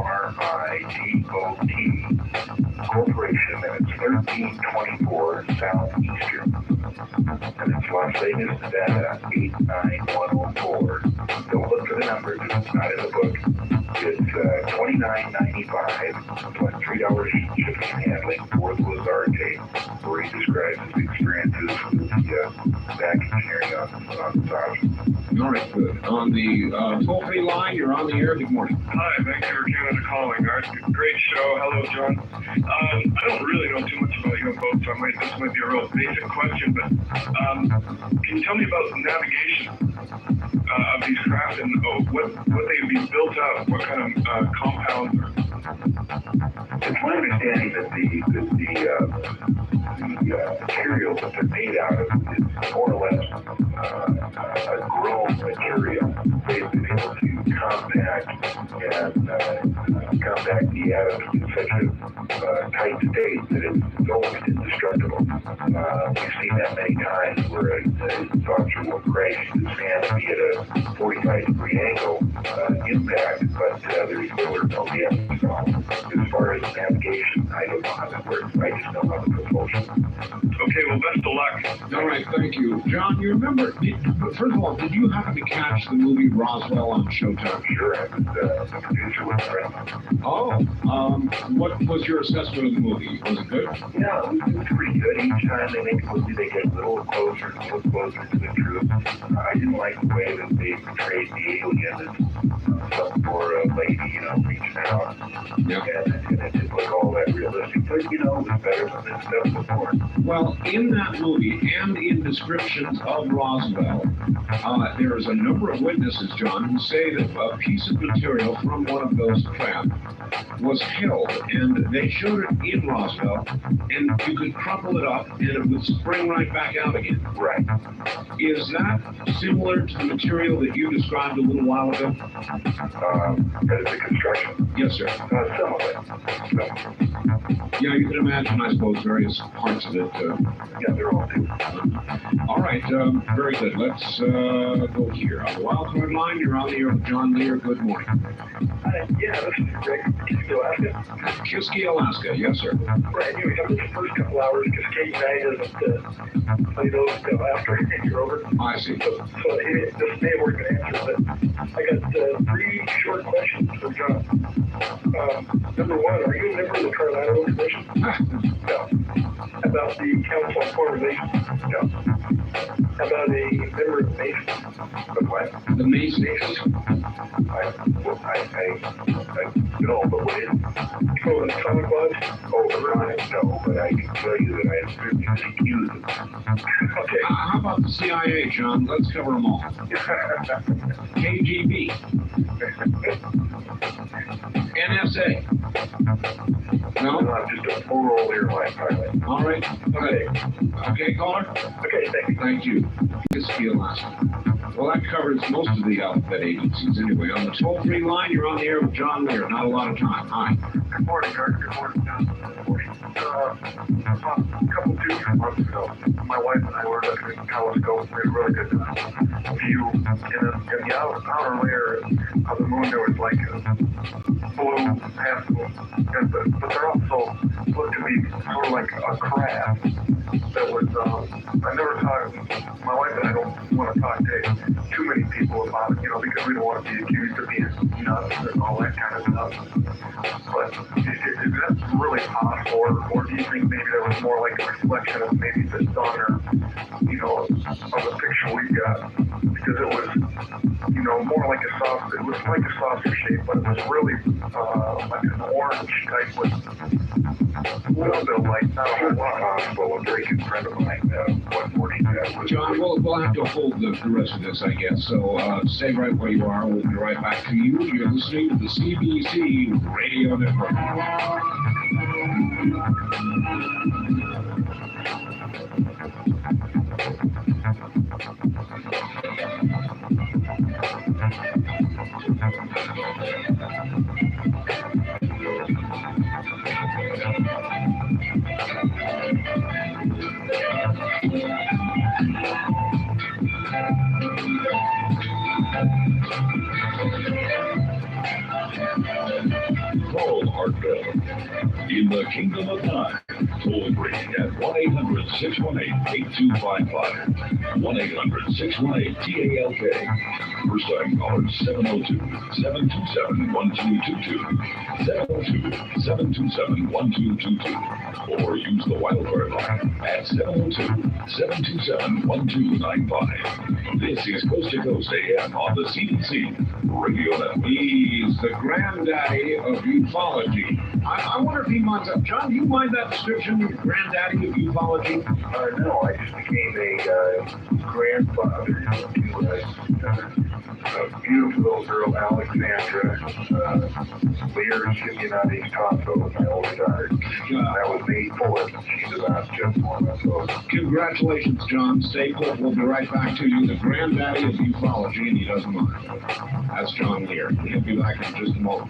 Corporation, and it's 1324 Southeastern. And it's Las Vegas, Nevada, 89104. Don't look for the numbers, it's not in the book. It's $29.95 plus $3 shipping and handling for the Lazar tape, where he describes his experiences with the back engineering on the massage. All right, good. On the toll-free line, you're on the air. Good morning. Hi, Vancouver, Canada calling. Great show. Hello, John. I don't really know too much about boats, so this might be a real basic question, but can you tell me about the navigation of these craft and what they would be built out of? What kind of compounds? It's my understanding that the material that they're made out of is more or less a grown material. They've been able to compact the atoms in such a tight state that it's almost indestructible. We've seen that many times where a saucer will crash the sand and be at a 45-degree angle impact, but there's little or no damage. So as far as navigation, I don't know how that works. I just know how the propulsion. Okay, well, best of luck. All right, thank you. John, you remember, first of all, did you happen to catch the movie Roswell on Showtime? Sure, I was the producer with a friend. Oh, what was your assessment of the movie? Was it good? Yeah, it was pretty good. Each time they make a movie, they get a little closer to the truth. I didn't like the way that they portrayed the alien as some poor lady, reaching out. Yep. And it didn't look all that realistic. But, it was better than this stuff before. Well, in that movie and in descriptions of Roswell, there is a number of witnesses, John, who say that a piece of material from one of those craft was held, and they showed it in Roswell, and you could crumple it up, and it would spring right back out again. Right. Is that similar to the material that you described a little while ago? As the construction? Yes, sir. Some of it. Yeah, you can imagine, I suppose, various parts of it. Yeah, they're all new. All right, very good. Let's go here. On the wild card line, you're on the air with John Lear. Good morning. Yeah, this is Greg, Kiski, Alaska. Kiski, Alaska. Yes, sir. Right, anyway, after the first couple hours, because Katie and I doesn't play those until after you're over. I see. So this may work an answer, but I got 3 short questions for John. Number 1, are you a member of the Trilateral Commission? No. About the Council on Foreign Relations? No. About a member of the Masons? Of what? The Masons. I no, but what is it? Oh, the Atomic Lodge? Oh, right. No, but I can tell you that I have been accused of Okay. How about the CIA, John? Let's cover them all. KGB. NSA. No? I'm just a full airline pilot. All right. Okay, caller? Okay, Thank you. Kiski, Alaska. Well, that covers most of the alphabet agencies anyway. On the toll-free line, you're on the air with John Lear. Not a lot of time. Hi. Good morning, Art. Good morning, John. Good morning. A couple 2 months ago, my wife and I were looking at the telescope. We had a really good view in the outer layer of the moon. There was like a blue pencils, but they're also look to be sort of like a craft that was, I never talked, my wife and I don't want to talk to too many people about it, because we don't want to be accused of being nuts and all that kind of stuff. But is that really possible, or do you think maybe there was more like a reflection of maybe the sun or, of the picture we got? Because it was, more like a saucer. It was like a saucer shape, but it was really like an orange type with a little bit of light. Not a whole lot. Possible. A very good friend of mine one morning was. John, we'll have to hold the rest of this, I guess. So stay right where you are. We'll be right back to you. You're listening to the CBC Radio Network. Call Art Bell in the Kingdom of Time. Toll free at 1-800-618-8255. 1-800-618-TALK. First time callers 702-727-1222. 702-727-1222. Or use the wildcard line at 702-727-1295. This is Coast to Coast AM on the CBC Radio Network. He's the granddaddy of ufology. I wonder if he minds up. John, do you mind that description, granddaddy of ufology? No, I just became a grandfather to a beautiful little girl, Alexandra Lear Simeonati Tasso, my oldest daughter. That was May 4th. She's about just 1 month old. Congratulations, John. Stay put. We'll be right back to you, the granddaddy of ufology, and he doesn't mind. That's John Lear. He'll be back in just a moment.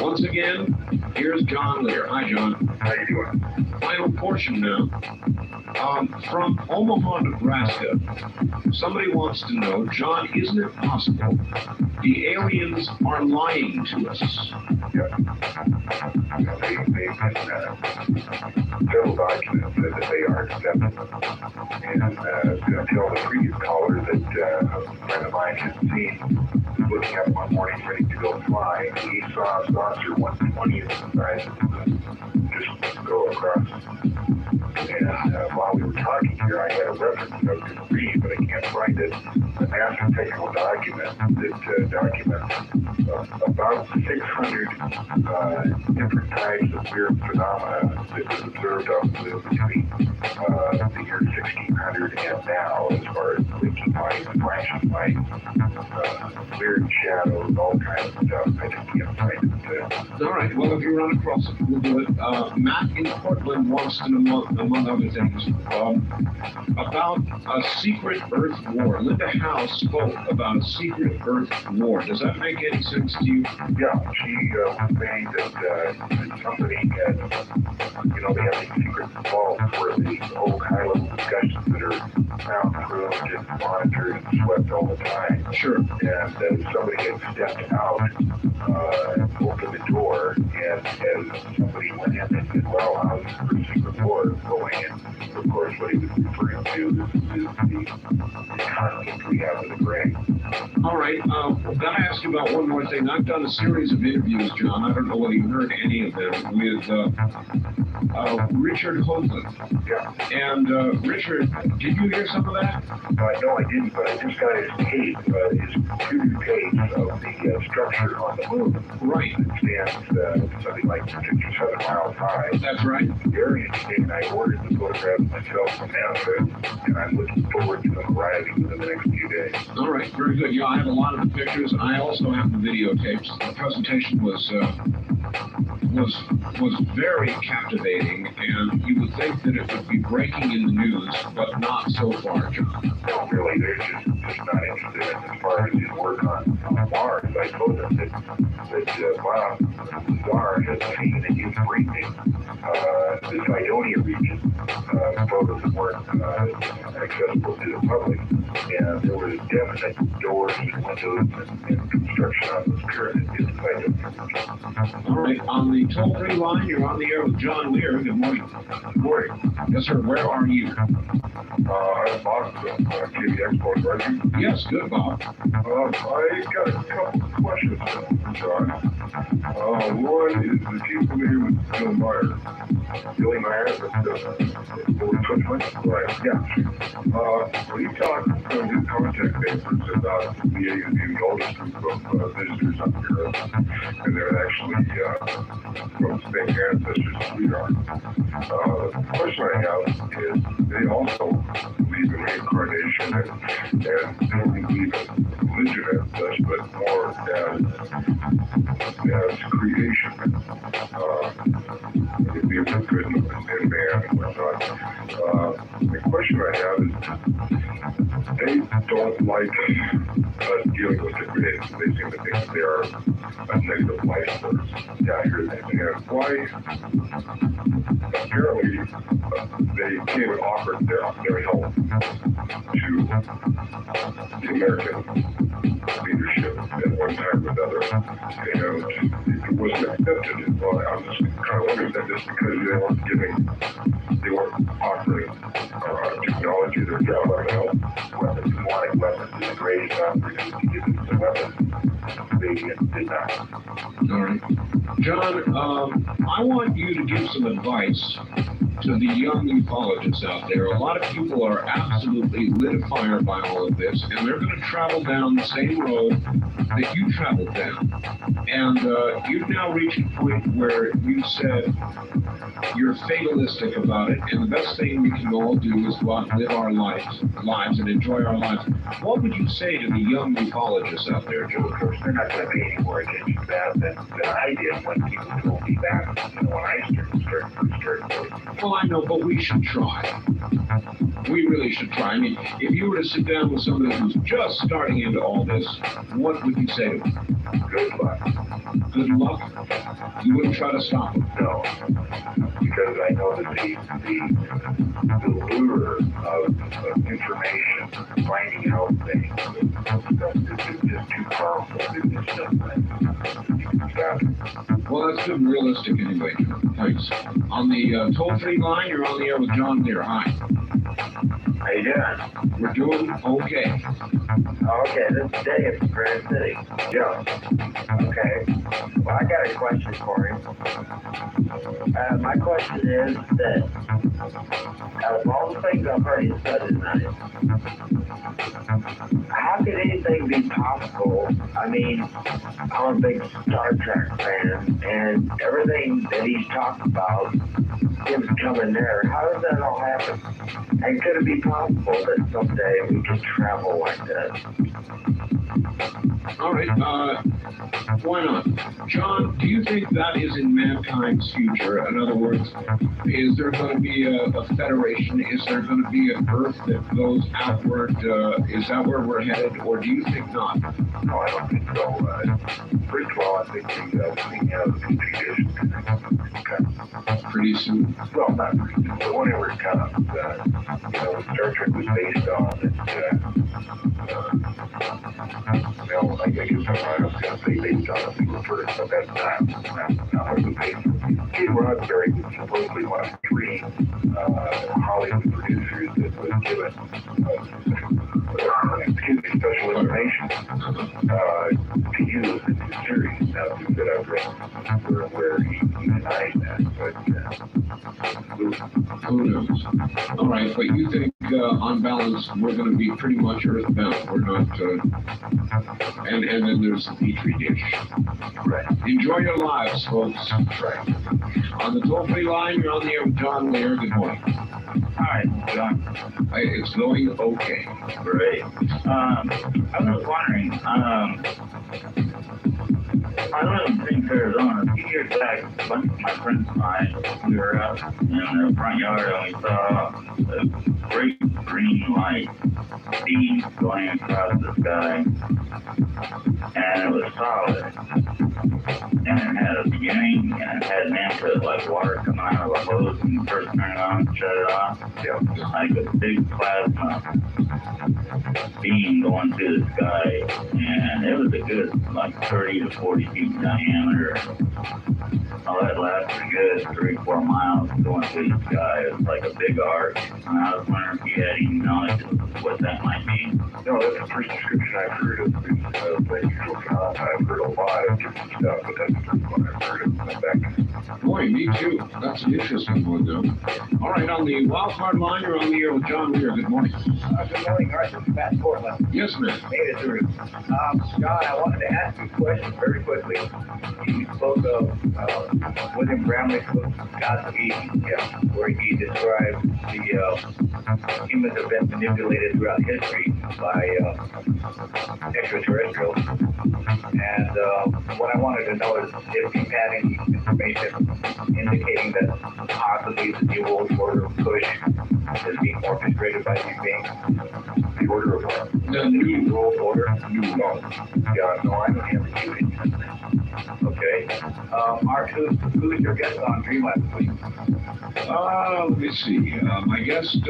Once again, here's John Lear. Hi, John. How you doing? Final portion now. From Omaha, Nebraska, somebody wants to know, John, isn't it possible the aliens are lying to us? Yeah. They've been several documents that they are accepting. And to tell the previous caller that a friend of mine had seen looking up one morning ready to go fly, he saw a saucer 1/20th the size of just go across. And while we were talking here, I had a reference that I was going to read, but I can't find it. The NASA technical document that documents about 600 different types of weird phenomena that was observed up between the year 1600 and now, as far as blinking lights, flashing lights, weird shadows, all kinds of stuff. I just can't find it. All right. Well, if you run across it, we'll do it. Matt in Portland wants to know, among other things, about a secret Earth war. Linda Howe spoke about a secret Earth war. Does that make any sense to you? Yeah, she was saying that somebody had, they have these secret vaults where the old high-level discussions that are soundproofed and monitored and swept all the time. Sure. And somebody had stepped out, opened the door, and as somebody went in and said, well, how's the secret war going? And of course, what he was referring to is the conflict we have with the brain. All right. I've got to ask you about one more thing. I've done a series of interviews, John. I don't know whether you heard any of them, with Richard Hoagland. Yeah. And Richard, did you hear some of that? No, I didn't, but I just got his tape, his 2 tapes of the structure on the moon. Right. It stands something like 57 miles high. That's right. Very interesting. I ordered the photographs myself from NASA, and I'm looking forward to them arriving within the next few days. All right, very good. Yeah, I have a lot of the pictures. I also have the videotapes. The presentation was was very captivating, and you would think that it would be breaking in the news, but not so far, John. No, really, they're just not interested in as far as his work on Mars. I told them that Bob Lazar has seen in his briefing the Cydonia region, photos that weren't accessible to the public, and there was definite doors and windows and construction on those pyramids in the Cydonia region. All right, on the toll-free line, you're on the air with John Lear. Good morning. Good morning. Yes, sir. Where are you? I'm Bob from KB Export, right? Yes, good, Bob. I got a couple of questions, John. One is, if you familiar with Bill Meyer? Billy Meyer, right, yeah. Well, he talked in his contact papers about the oldest group of visitors up here, and they're actually from the same ancestors as we are. The question I have is, they also believe in reincarnation, and they don't believe in religion as such, but more as creation. The good in man and whatnot. The question I have is, they don't like us dealing with the grid. They seem to think that they are a negative life force. Yeah, I hear that. And why? Apparently, they came and offered their help to the American leadership at one time or another, and it wasn't accepted. Well, I'm just kind of wondering that just because they weren't offering technology, they were trying help. Weapons, wanting weapons, is a great opportunity to give them some weapons. They did not. All right. John, I want you to give some advice to the young ufologists out there. A lot of people are absolutely lit afire by all of this, and they're going to travel down the same road that you traveled down. And you've now reached a point where you said you're fatalistic about it, and the best thing we can all do is go out and live our lives and enjoy our lives. What would you say to the young ufologists out there, Joe? Of course, they're not going to pay any more attention to that than I did when people told me that, when I started. Well, I know, but we should try. We really should try. I mean, if you were to sit down with somebody who's just starting into all this, what would you say to them? Good luck. Good luck? You wouldn't try to stop them? No, because I know that the lure of information, finding out things, is just too powerful. It's just stop. Well, that's good and realistic anyway, John. Thanks. On the toll-free line, you're on the air with John Lear. Hi. How you doing? We're doing okay. Okay, this is Dave from Grand City. Yeah. Okay. Well, I got a question for you. My question is that out of all the things I've heard you say tonight, how could anything be possible? I mean, I'm a big Star Trek fan, and everything that he's talked about, him coming there, how does that all happen? And could it be possible that someday we could travel like that? All right. Why not? John, do you think that is in mankind's future? In other words, is there going to be a federation? Is there going to be an Earth that goes outward? Is that where we're headed, or do you think not? No, I don't think so. First of all, I think the thing out of the Petri dish pretty soon. Well, not pretty soon, but whenever it comes, what Star Trek was based on, I guess I was going to say based on the first, but that's not what it was based on. Gene Roddenberry was supposedly one of 3 Hollywood producers that was given special information to use in the series. Now, things that I've read where he denied that, but who knows? All right, but you think on balance we're going to be pretty much earthbound. We're not, and then there's the Petri dish. Right. Enjoy your lives, folks. Right. On the toll-free line, you're on the air with John Lear. Good morning. Hi, John. It's going okay. Great. I was wondering, I live in Phoenix, Arizona. Do you years back, a bunch of my friends and I, we were out in the front yard and we saw a great green light beam going across the sky, and it was solid. And it had a beginning and it had an end to it, like water coming out of a hose and you first turn it on and shut it off. Like a big plasma beam going through the sky, and it was a good like 30 to 40 feet diameter. Oh, that lasted a good 3-4 miles going through the sky. It was like a big arc, and I was wondering if you had any knowledge of what that might mean. No, that's the first description I've heard of this unusual phenomenon. I've heard a lot of different stuff, but that's the first one I've heard of. Boy, me too. That's an interesting one, though. All right, on the wild card line, you're on the air with John Lear. Good morning. Good morning, Arthur. Matt Portland. Yes, ma'am. Made it through. John, I wanted to ask you a question very quickly. You spoke of William Bramley's book, Godspeed, where he described the humans have been manipulated throughout history by extraterrestrials. And what I wanted to know is if you had any information indicating that possibly the New World Order push is being orchestrated by these beings. The order of what? The New World Order? New World. Yeah, no, I don't have any information. Okay. Mark, who's your guest on Dreamland this week? Let me see. My guest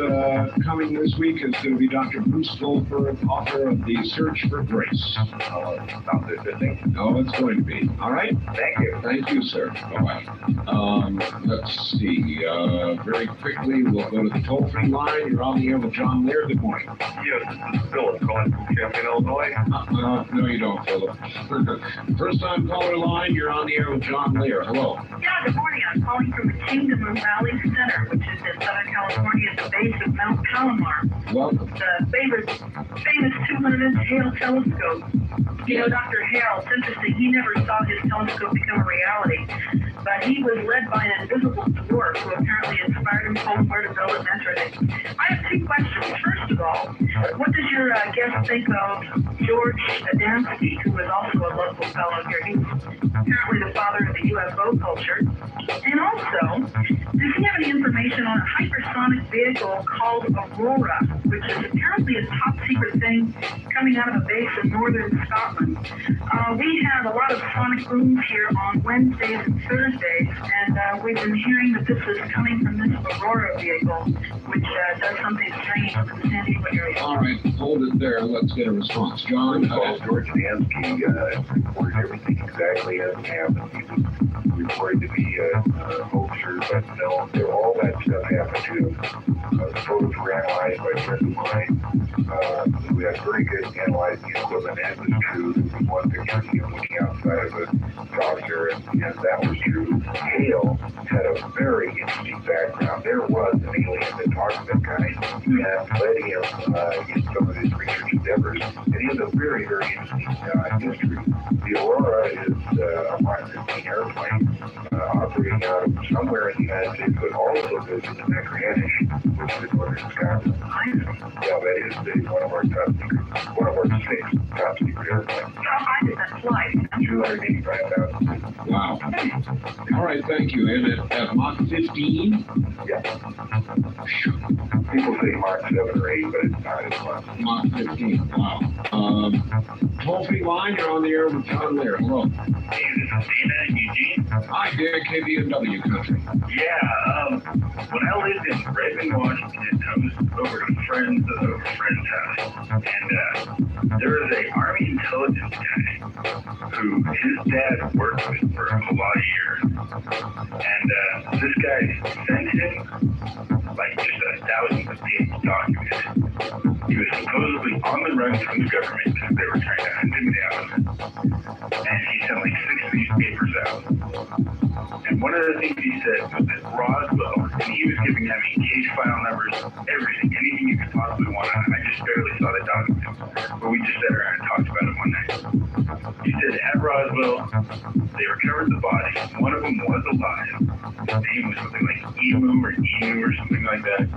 coming this week is going to be Dr. Bruce Goldberg, author of The Search for Grace. Sounds interesting. Oh, it's going to be. All right? Thank you. Thank you, sir. Bye-bye. Let's see. Very quickly, we'll go to the toll-free line. You're on the air with John Lear. Good morning. Yes, this is Philip calling from Champion, Illinois. No, you don't, Philip. First-time caller line, you're on the air with John Lear. Hello. Yeah, good morning. I'm calling from the Kingdom of Valley Center, which is in Southern California at the base of Mount Palomar. Welcome. The famous 200-inch Hale telescope. You know, Dr. Hale, it's interesting, he never saw his telescope become a reality, but he was led by an invisible dwarf who apparently inspired him, told him where to build it, and that sort of thing. I have two questions. First of all, what does your guest think of George Adamski, who was also a local fellow here? He's apparently the father of the UFO culture. And also, does he have any information on a hypersonic vehicle called Aurora, which is apparently a top-secret thing coming out of a base in northern Scotland? We have a lot of sonic booms here on Wednesdays and Thursdays, and we've been hearing that this is coming from this Aurora vehicle, which does something strange over the San Diego area. All right, hold it there. Let's get a response. John? George Adamski reported everything exactly as it happened. He was reported to be a hoaxer, but no, all that stuff happened to him. The photos were analyzed by a friend of mine who had very good analyzing equipment, and it was true. There was one picture of him looking outside of a saucer, and that was true. Hale had a very interesting background. There was an alien that talked to that guy and led him in some of his research endeavors. And he has a very, very interesting history. The Aurora is a Mark 15 airplane operating out of somewhere in the United States, but also goes into Macranish, which is in northern Scotland. Yeah, that is one of our top secret, one of our 6 top secret airplanes. How high did that fly? 285,000. Wow. All right, thank you. And at Mach 15? Yeah. People say Mach 7 or 8, but it's not as much. Mach 15, wow. Toll-free line, you're on the air with John Lear. Hello. Hey, this is Dana and Eugene. Hi, Dan, KBNW country. Yeah, when I lived in Redmond, Washington, I was over at a friend's house, and there was a Army intelligence guy who his dad worked with for a lot of years. And this guy sent him like just thousands of pages of documents. He was supposedly on the run from the government because they were trying to hunt him down. And he sent like 6 of these papers out. And one of the things he said was that Roswell, and he was giving them case file numbers, everything, anything you could possibly want. I just barely saw the documents, but we just sat around and talked about it one night. He said at Roswell, they recovered the body. One of them was alive. His name was something like Emu or something like that.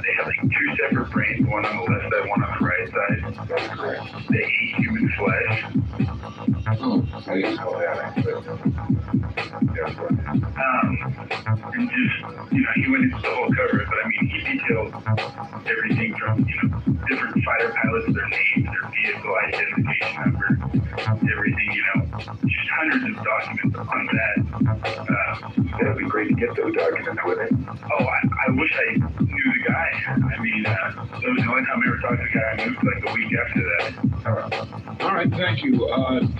They had like 2 separate brains, one on the left side, one on the right side. They ate human flesh. Oh, I didn't know that. But that's right. And just, he went into the whole cover, but I mean, he detailed everything from, different fighter pilots, their names, their vehicle identification number, everything, just hundreds of documents on that. That'd be great to get those documents with it. Oh, I wish I knew the guy. I mean, that was the only time I ever talked to the guy. I moved like a week after that. All right, thank you.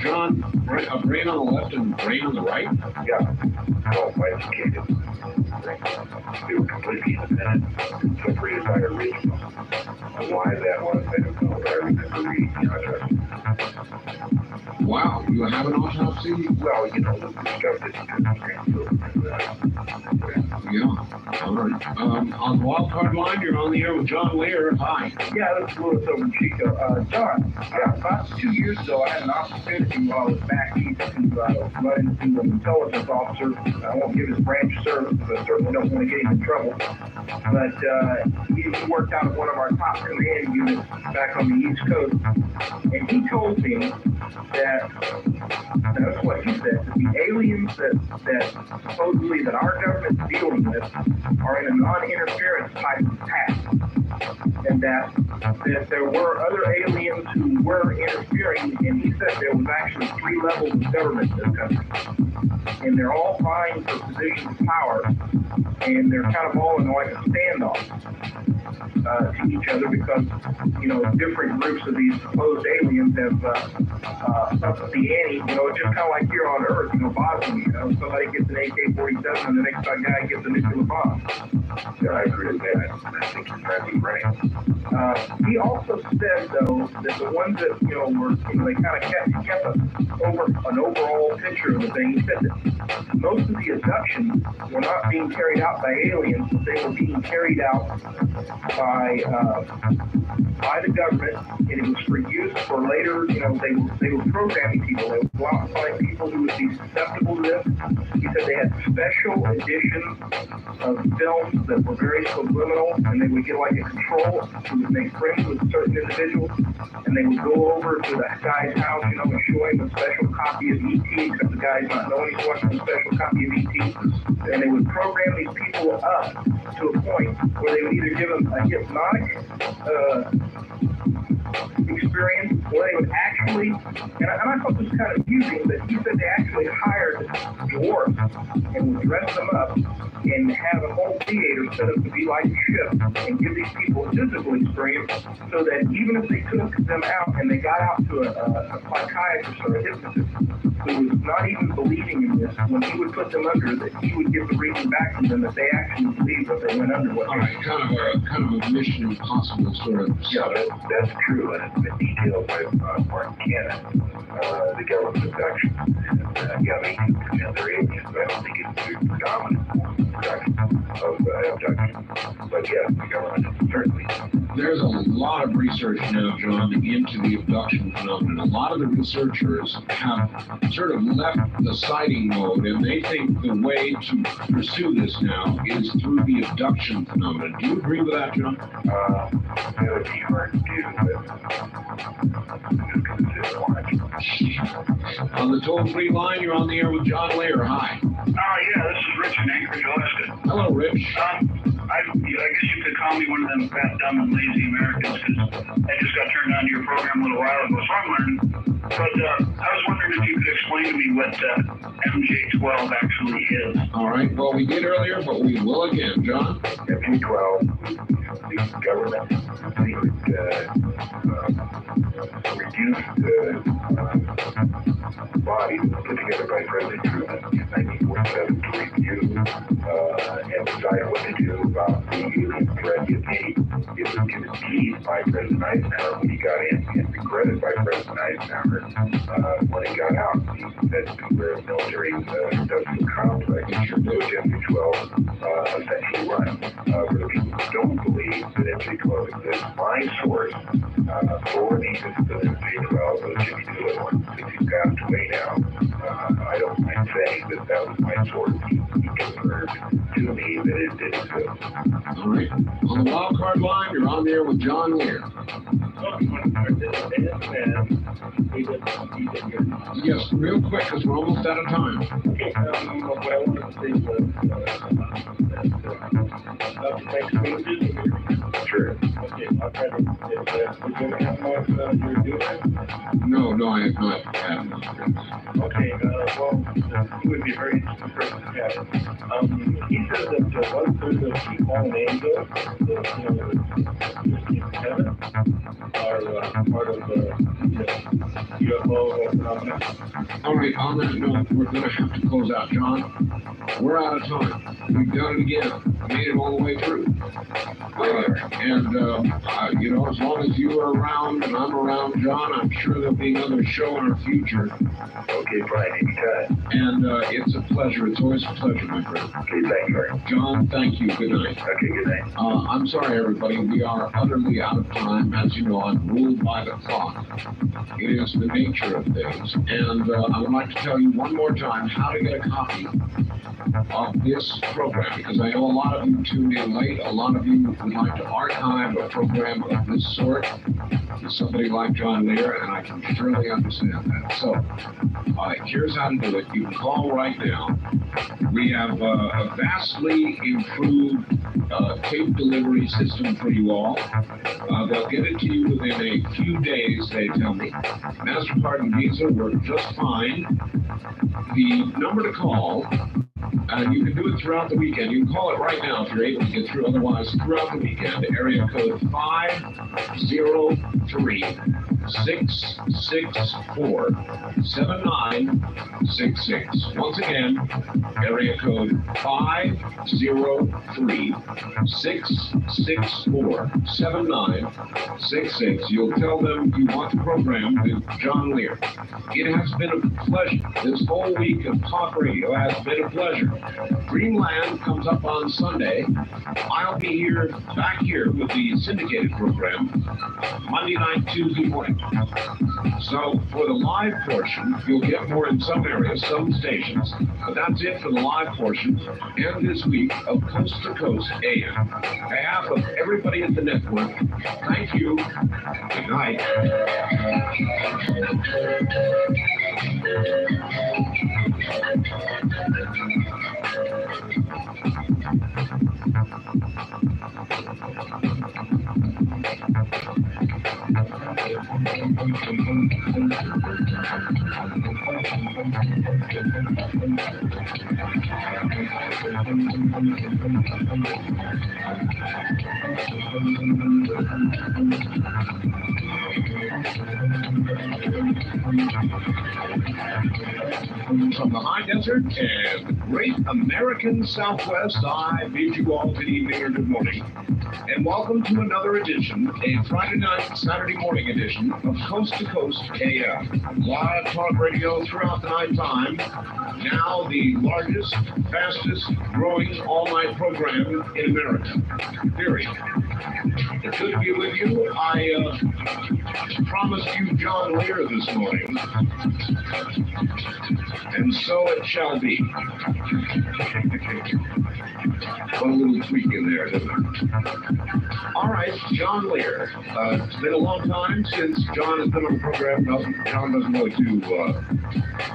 John, a brain on the left and a brain on the right? Yeah. All bifurcated. They were completely independent, separated by original. And why that was, I don't know, but I remember reading the autopsy. Wow, you have an autopsy? Well, the stuff that's Yeah, all right. On the wild card line, you're on the air with John Lear. Hi. Yeah, this is Louis over in Chico. John, about 2 years ago, I had an opportunity while I was back east to run into an intelligence officer. I won't give his branch of service because I certainly don't want to get him in trouble. But he worked out of one of our top command units back on the East Coast. And he told me that, that's what he said, that the aliens that supposedly that our government's dealing with are in a non-interference type of path. And that there were other aliens who were interfering, and he said there was actually 3 levels of government in this country. And they're all vying for positions of power, and they're kind of all in like a standoff to each other because, different groups of these supposed aliens have upped the ante. It's just kind of like here on Earth, Boston, somebody gets an AK-47 and the next guy gets a nuclear bomb. Yeah, I agree with that. I think you're probably right. He also said, though, that the ones that, were, they kind of kept an overall picture of the thing. He said that most of the abductions were not being carried out by aliens, but they were being carried out by the government, and it was for use for later, they were programming people. They would go out and find people who would be susceptible to this. He said they had special editions of films that were very subliminal, and they would get like a control who would make friends with certain individuals, and they would go over to the guy's house, and show him a special copy of E.T., except the guy's not knowing he's watching a special copy of E.T., and they would program these people up to a point where they would either give them a hypnotic experience, or they would actually, and I thought this was kind of amusing, but he said they actually hired dwarfs and would dress them up and have a whole theater set up to be like a ship and give these people a physical experience so that even if they took them out and they got out to a psychiatrist or a hypnotist who was not even believing in this, when he would put them under, that he would give the reading back to them that they actually believed that they went under. All right, kind of a Mission Impossible sort of. Yeah, that's true, and it's been detailed by Martin Cannon, the government abduction. And, they can pretend they're aliens, but I don't think it's the predominant abduction. But yes, the government is certainly. There's a lot of research now, John, into the abduction phenomenon. A lot of the researchers have sort of left the sighting mode, and they think the way to pursue this now is through the abduction phenomenon. Do you agree with that, John? That would be hard to do, but I'm just going to sit and watch. On the toll-free line, you're on the air with John Lear. Hi. Yeah, this is Rich in Anchorage, Alaska. Hello, Rich. I guess you could call me one of them fat, dumb, and lazy Americans because I just got turned on to your program a little while ago, so I'm learning. But I was wondering if you could explain to me what MJ-12 actually is. All right. Well, we did earlier, but we will again. John? MJ-12, the government secret reduced body that was put together by President Truman in 1947 to review and decide what to do about the alien threat, if any. It was given keys by President Eisenhower when he got in, and regretted by President Eisenhower when he got out. He said to where military industrial complex, which MJ-12 essentially run. For the people who don't believe that MJ-12 exists, my source for the existence of MJ-12 was Jimmy Doolittle. Since he's passed away now, I don't plan to saying that that was my source. He confirmed to me that it did exist. All right. On the wild card line, you're on there with John Lear. Yes, real quick, because we're almost out of time. Okay, what I want to say was, Sure. okay, I'll try to, we're going to have more you're doing. No, I have not had enough. Okay, well, he would be a very interesting person to have. He says that 1/3 of people in Asia, heaven, are part of the UFO phenomenon. All right, on that note, we're going to have to close out. John, we're out of time. We've done it again. Made it all the way through. As long as you are around and I'm around, John, I'm sure there'll be another show in our future. Okay, Brian, anytime. And it's a pleasure. It's always a pleasure, my friend. Okay, thanks, Brian. John, thank you. Good night. Okay, good night. I'm sorry, everybody. We are utterly out of time. As you know, I'm ruled by the clock. It is the nature of things. And I would like to tell you one more time how to get a copy of this program, because I know a lot of you tuned in late. A lot of you would like to archive a program of this sort with somebody like John Lear, and I can surely understand that. So here's how to do it. You can call right now. We have a vastly improved tape delivery system for you all. They'll get it to you within a few days, they tell me. MasterCard and Visa work just fine. The number to call, you can do it throughout the weekend. You can call it right now if you're able to get through. Otherwise, throughout the weekend, area code 503-664-7966. Once again, area code 503-664-7966. You'll tell them you want the program with John Lear. It has been a pleasure. This whole week of talk radio has been a pleasure. Dreamland comes up on Sunday. I'll be back here with the syndicated program Monday night, Tuesday morning. So for the live portion, you'll get more in some areas, some stations, but that's it for the live portion and this week of Coast to Coast AM. On behalf of everybody at the network, thank you. Good night. From the high desert and the great American Southwest, I bid you all good evening or good morning. And welcome to another edition, a Friday night, Saturday morning edition of Coast to Coast AM. Live talk radio throughout the night time. Now the largest, fastest growing all-night program in America. Period. It's good to be with you. I promised you John Lear this morning. And so it shall be. One little tweak in there, didn't I? All right, John Lear. It's been a long time since John has been on the program. John doesn't really do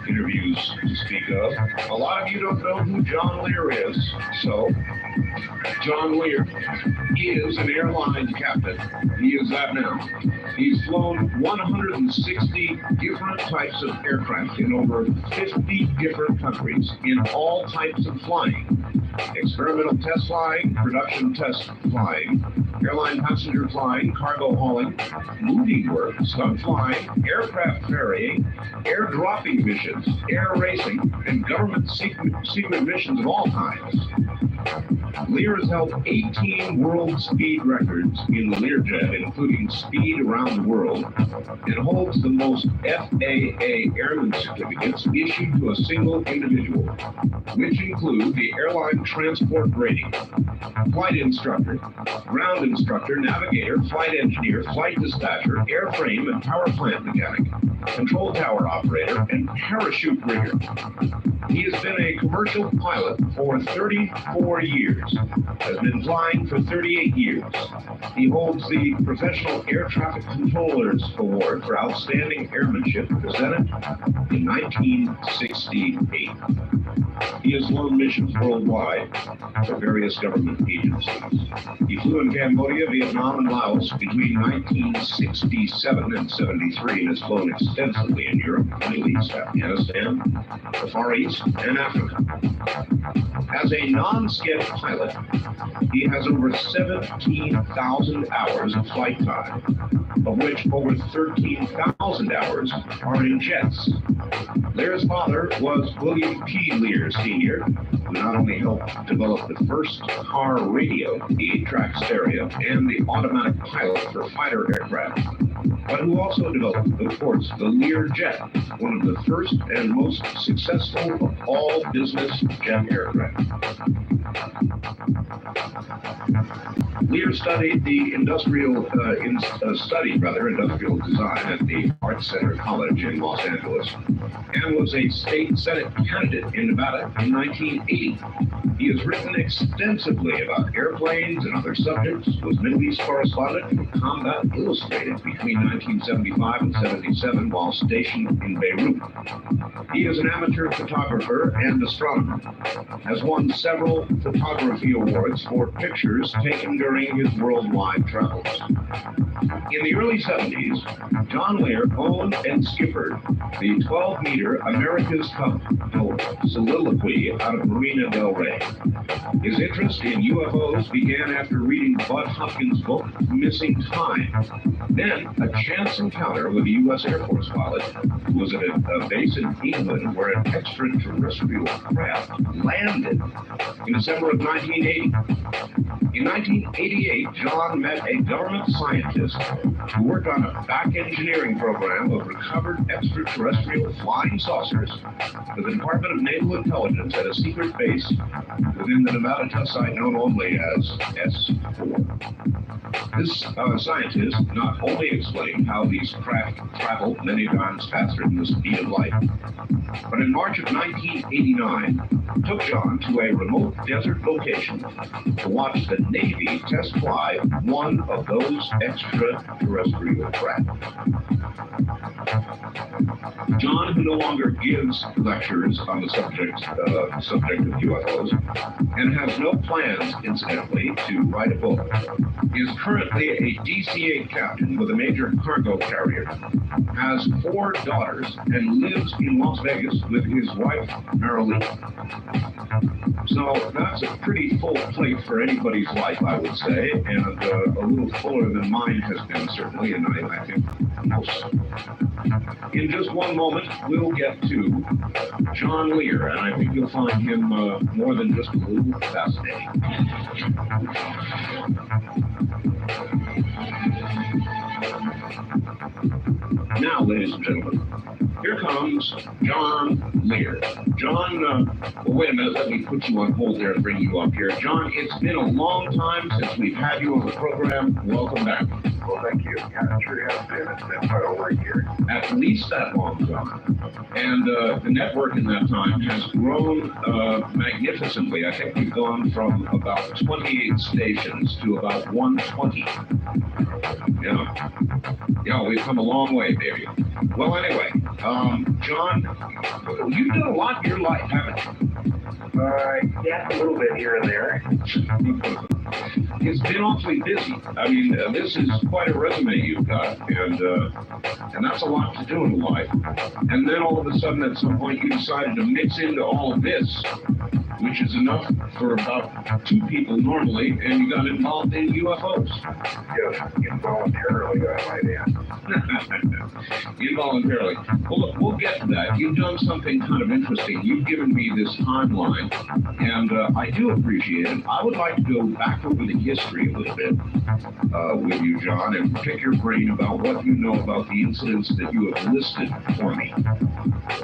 interviews to speak of. A lot of you don't know who John Lear is, so John Lear is an airline captain. He is that now. He's flown 160 different types of aircraft in over 50 different countries in all types of flying. Experimental test flying, production test flying, airline passenger flying, cargo hauling, movie work, stunt flying, aircraft ferrying, air dropping missions, air racing, and government secret missions of all kinds. Lear has held 18 world speed records in the Learjet, including speed around the world, and holds the most FAA airman certificates issued to a single individual, which include the airline transport rating, flight instructor, ground instructor, navigator, flight engineer, flight dispatcher, airframe and power plant mechanic, control tower operator, and parachute rigger. He has been a commercial pilot for 34 years, has been flying for 38 years. He holds the Professional Air Traffic Controllers Award for Outstanding Airmanship, presented in 1968. He has flown missions worldwide for various government agencies. He flew in Cambodia, Vietnam, and Laos between 1967 and 73, and has flown extensively in Europe, the Middle East, Afghanistan, the Far East, and Africa. As a non-sked pilot, he has over 17,000 hours of flight time, of which over 13,000 hours are in jets. Lear's father was William P. Lear Sr., who not only helped develop the first car radio, the 8-track stereo, and the automatic pilot for fighter aircraft, but who also developed, of course, the Learjet, one of the first and most successful of all business jet aircraft. Lear studied the industrial design at the Art Center College in Los Angeles, and was a state senate candidate in Nevada in 1980. He has written extensively about airplanes and other subjects, was Middle East correspondent for Combat Illustrated between 1975 and 77 while stationed in Beirut. He is an amateur photographer and astronomer, has won several photography awards for pictures taken during his worldwide travels. In the early 70s, John Lear owned and skippered the 12-meter America's Cup soliloquy out of Marina del Rey. His interest in UFOs began after reading Bud Hopkins' book, Missing Time. Then, a chance encounter with a U.S. Air Force pilot who was at a base in England where an extraterrestrial craft landed in December of 1980. In 1988, John met a government scientist who worked on a back engineering program of recovered extraterrestrial flying saucers for the Department of Naval Intelligence at a secret base within the Nevada test site known only as S4. This scientist not only explained how these craft travel many times faster than the speed of light, but in March of 1989 took John to a remote desert location to watch the Navy test fly one of those extraterrestrial craft. John, who no longer gives lectures on the subject of UFOs, and has no plans, incidentally, to write a book, is currently a DC-8 captain with a major cargo carrier, has 4 daughters, and lives in Las Vegas with his wife, Marilee. So that's a pretty full plate for anybody's life, I would say, and a little fuller than mine has been, certainly, and I think most. In just one moment, we'll get to John Lear, and I think you'll find him more than just a little fascinating. Now, ladies and gentlemen, here comes John Lear. John, well, wait a minute, let me put you on hold there and bring you up here. John, it's been a long time since we've had you on the program. Welcome back. Well, thank you. Yeah, it sure has been. It's been quite over a year. At least that long, John. And the network in that time has grown magnificently. I think we've gone from about 28 stations to about 120. Yeah, we've come a long way, baby. Well, anyway, John, you've done a lot in your life, haven't you? Yeah, a little bit here and there. It's been awfully busy. I mean, this is quite a resume you've got, and that's a lot to do in life. And then all of a sudden, at some point, you decided to mix into all of this which is enough for about 2 people normally, and you got involved in UFOs. Yes, involuntarily, I might add. Involuntarily. Well, look, we'll get to that. You've done something kind of interesting. You've given me this timeline, and I do appreciate it. I would like to go back over the history a little bit with you, John, and pick your brain about what you know about the incidents that you have listed for me.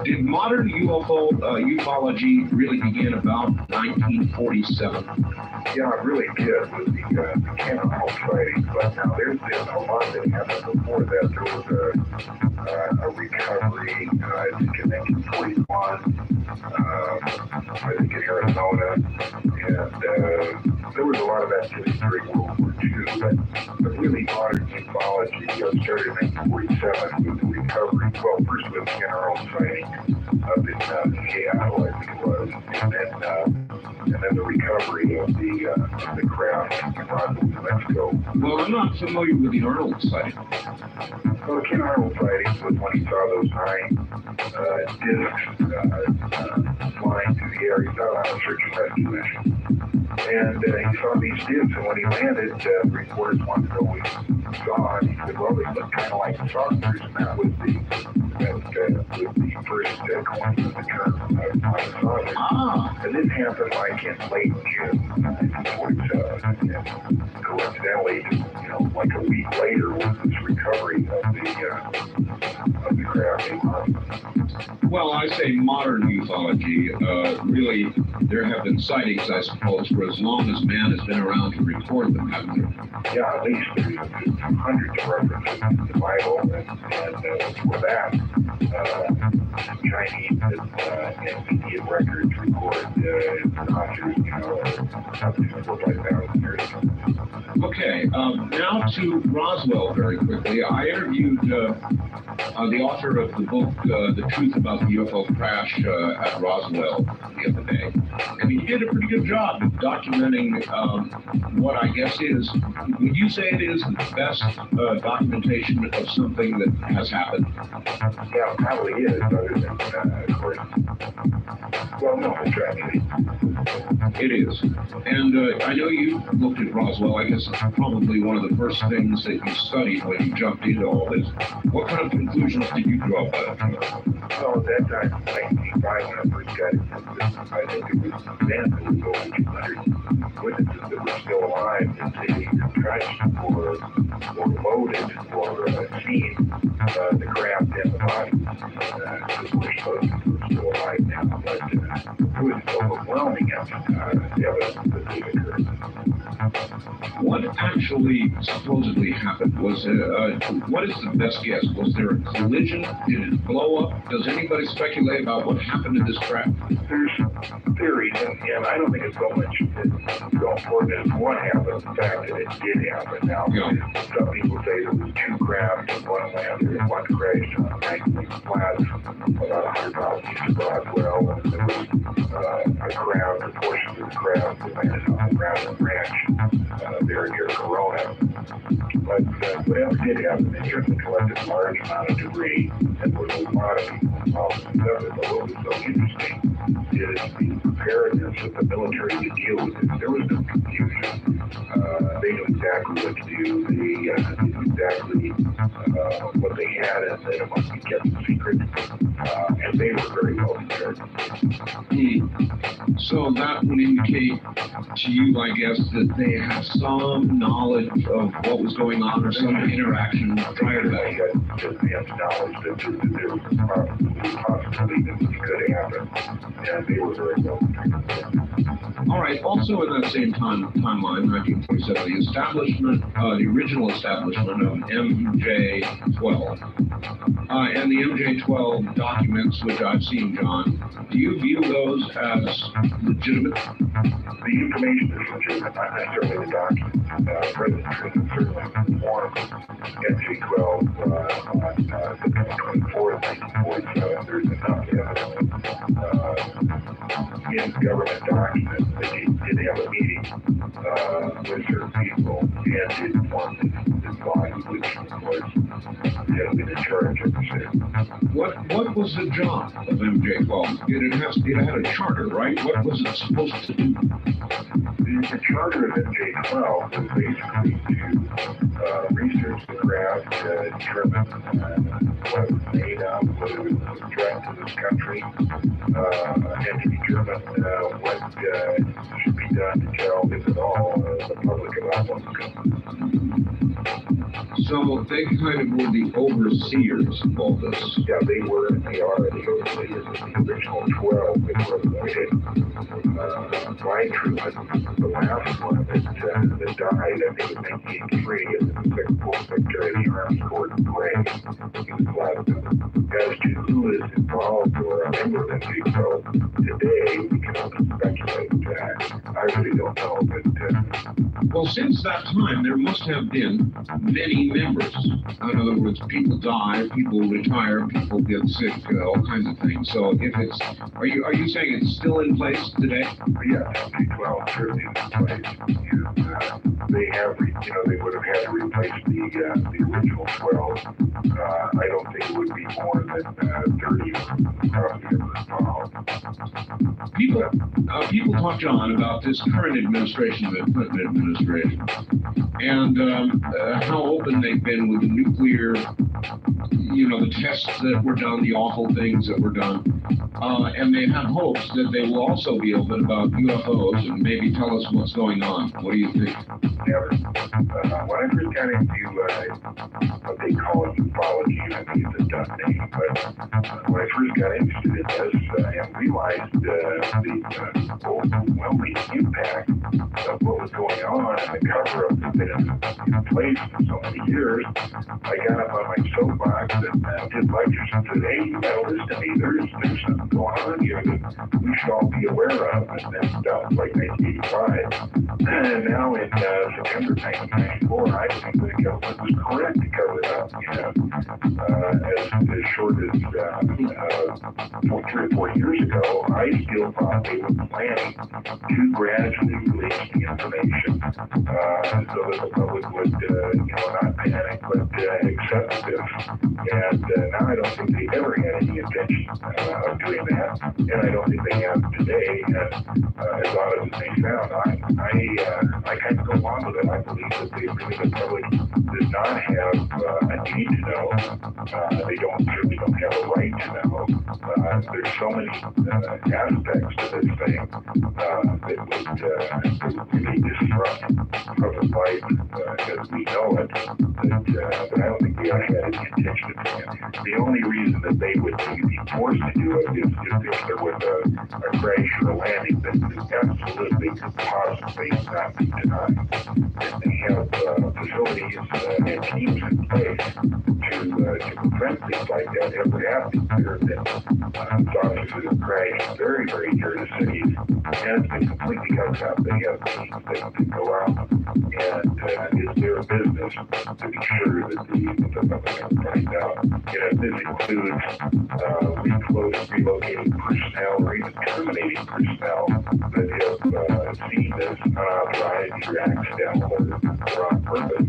Did modern ufology really begin about 1947? Yeah, it really did with the cannonball sightings, but now there's been a lot that happened before that. There was a recovery, I think in 1941, I think in Arizona, and there was a lot of activity during World War II, but really modern ufology started in 1947 with the recovery, well, first with the NRO sighting up in Seattle, I think it was, and then the recovery of the craft in Roswell, New Mexico. Well, I'm not familiar with the Arnold sighting. Well, Ken Arnold sighting was when he saw those 9 discs flying through the air. He was out on a search and rescue mission. And he saw these discs, and when he landed, reporters wanted to know what he saw, and he said, well, they look kind of like saucers, and that was the first coin of the term flying saucer. And this happened like in late June 1947, and coincidentally, like a week later was this recovery of the craft in Roswell. Well, I say modern ufology. Really, there have been sightings, I suppose, for as long as man has been around to record them, haven't there? Yeah, at least there's hundreds of references in the Bible, and for that, Chinese and Indian records record saucers, up to 4,000 years ago. Okay, now to Roswell very quickly. I interviewed the author of the book, The Truth About the UFO Crash at Roswell the other day. And he did a pretty good job of documenting what I guess is, would you say it is the best documentation of something that has happened? Yeah, it probably is, other than, of course, well, no, it's tragedy. It is. And I know you looked at Roswell. I guess it's probably one of the first things that you studied when you jumped into all this. What kind of conclusions did you draw by that? Well, at that time, 1995, when I first got into this, I think it was then there was over 200 witnesses that were still alive that they trached or loaded or seen the craft and the body. So we're supposed to be still alive now, but it was overwhelming evidence that they occurred. What actually supposedly happened? What is the best guess? Was there a collision? Did it blow up? Does anybody speculate about what happened to this craft? There's theories, and I don't think it's so much so important as what happened, the fact that it did happen. Now, some people say there was 2 crafts, and one landed and one crashed on Franklin Flats, about 100 miles east of Roswell, and there was a craft, a portion of the craft that landed on the Brown Ranch there near Corona. But whatever did happen, they certainly collected a large amount of debris, and there was a lot of people involved in it. But what was so interesting is the preparedness of the military to deal with it. There was no confusion. They knew exactly what to do. They knew exactly what they had, and that it must be kept secret. And they were very well prepared. So that would indicate to you, I guess, that they had some knowledge of what was going on or some interaction prior to that. They had just advanced knowledge that there was a possibility that this could happen, and they were very well prepared. All right. Also in that same timeline, 1947, the establishment, the original establishment of MJ-12, and the MJ-12 documents, which I've seen, John, do you view those as legitimate? The information is legitimate, not necessarily the documents. President Truman certainly informed MJ-12 on September 24th, 1947. There's enough evidence in government documents that he did have a meeting with certain people and informed this body, which of course had been in charge of the What was the job of MJ-12? It had a charter, right? What was it supposed to do? The charter of MJ-12 was basically to research the craft, determine what it was made of, whether it was a threat to this country, and to determine what should be done to tell, if at all, the public about what's going on. So they kind of were the overseers of all this. Yeah, they were, and they are the overseers of the original 12 that were appointed by Truman, the last one that died, I think, in 1983, as the full Secretary of the Army, Gordon Gray. He was last of them. As to who is involved or a member of MJ-12 today, we can only speculate. I really don't know, but... Well, since that time, there must have been many members. In other words, people die, people retire, people get sick, all kinds of things. So if it's... Are you saying it's still in place today? Yeah, MJ-12 certainly is in place. And, they have, they would have had to replace the original 12. I don't think it would be more than 30 probably involved. People talk, John, about this current administration, the Clinton administration, and how open they've been with the nuclear, the tests that were done, the awful things that were done. And they have hopes that they will also be open about UFOs and maybe tell us what's going on. What do you think? Never. When I first got into what they call ufology, and I think it's a dumb name, but when I first got interested in this and realized the overwhelming impact of what was going on and the cover-up that had been in place for so many years, I got up on my soapbox and did lectures and said, hey, you gotta listen to me. There's something going on here that we should all be aware of. And then that was like 1985. And now in September 1994, I think the government was correct to cover it up. As short as 3 or 4 years ago, I still thought they were planning to gradually release the information so that the public would, not panic, but accept this. And now I don't think they ever had any intention of doing that, and I don't think they have today. And as odd as it may sound, I kind of go along with it. I believe that the public does not have a need to know. They certainly don't have a right to know. There's so many aspects to this thing that would really disrupt public life as we know it. But I don't think they had any intention of doing it. The only reason that they would be forced to do it is if there was a crash or a landing that absolutely could possibly not be denied. And they have facilities and teams in place to prevent things like that ever happening. There have been saucers that have crashed very, very near the cities, and it's been completely covered up. They have teams that can go out, and it's their business to be sure that the public can find out. This includes relocating personnel or even terminating personnel that have seen this unauthorized, either accidental or on purpose.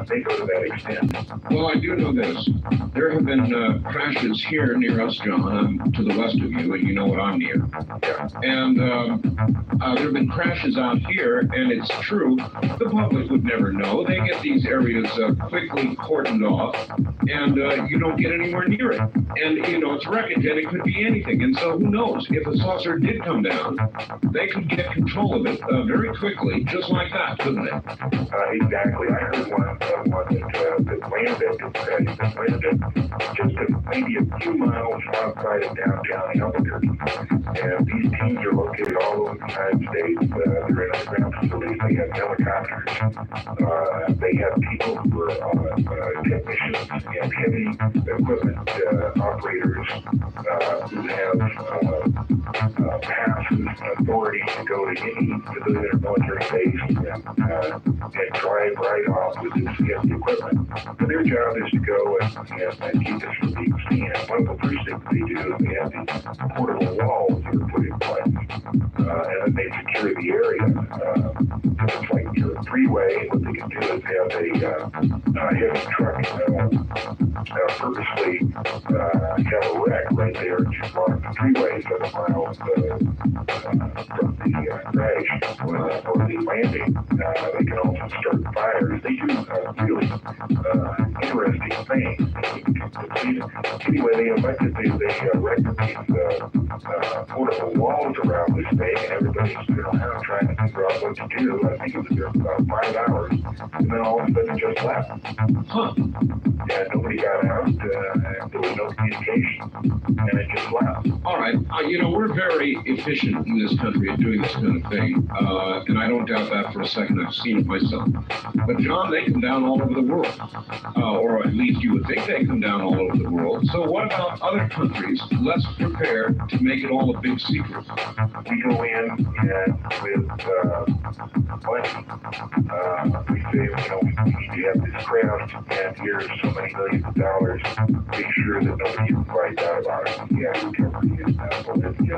They go to that extent. Well, I do know this. There have been crashes here near us, John, to the west of you, and you know what I'm near. Yeah. And there have been crashes out here, and it's true, the public would never know. They get these areas quickly cordoned off, and you don't get anywhere near it. And, it's wreckage, and it could be anything. And so who knows? If a saucer did come down, they could get control of it very quickly, just like that, couldn't they? Exactly. I heard one that landed just maybe a few miles outside of downtown Albuquerque. And these teams are located all over the United States. They're in underground facilities. They have helicopters. They have people who are technicians and heavy equipment operators who have passes and authority to go to any civilian or military base and drive right off with this heavy equipment. So their job is to go and keep us from being seen. And one of the first things they do is they have these portable walls that are put in place. And then they secure the area. It's like your freeway. What they can do is have a heavy truck purposely have a wreck right there just along the freeway 7 miles from the crash or the landing. They can also start fires. They do really interesting things. Anyway, they elected they erected these portable walls around this thing, and everybody's sitting around trying to figure out what to do. I think it was there for about 5 hours, and then all of a sudden it just left. Yeah, nobody got out, and there was no communication, and it just left. All right. We're very efficient in this country at doing this kind of thing, and I don't doubt that for a second. I've seen it myself. But, John, they come down all over the world, or at least you would think they come down all over the world. So what about other countries less prepared to make it all a big secret? We go in and with money. We say, we need to have this craft, and here's so many millions of dollars. Make sure that nobody even finds out about it. Yeah, recovery in Bolivia,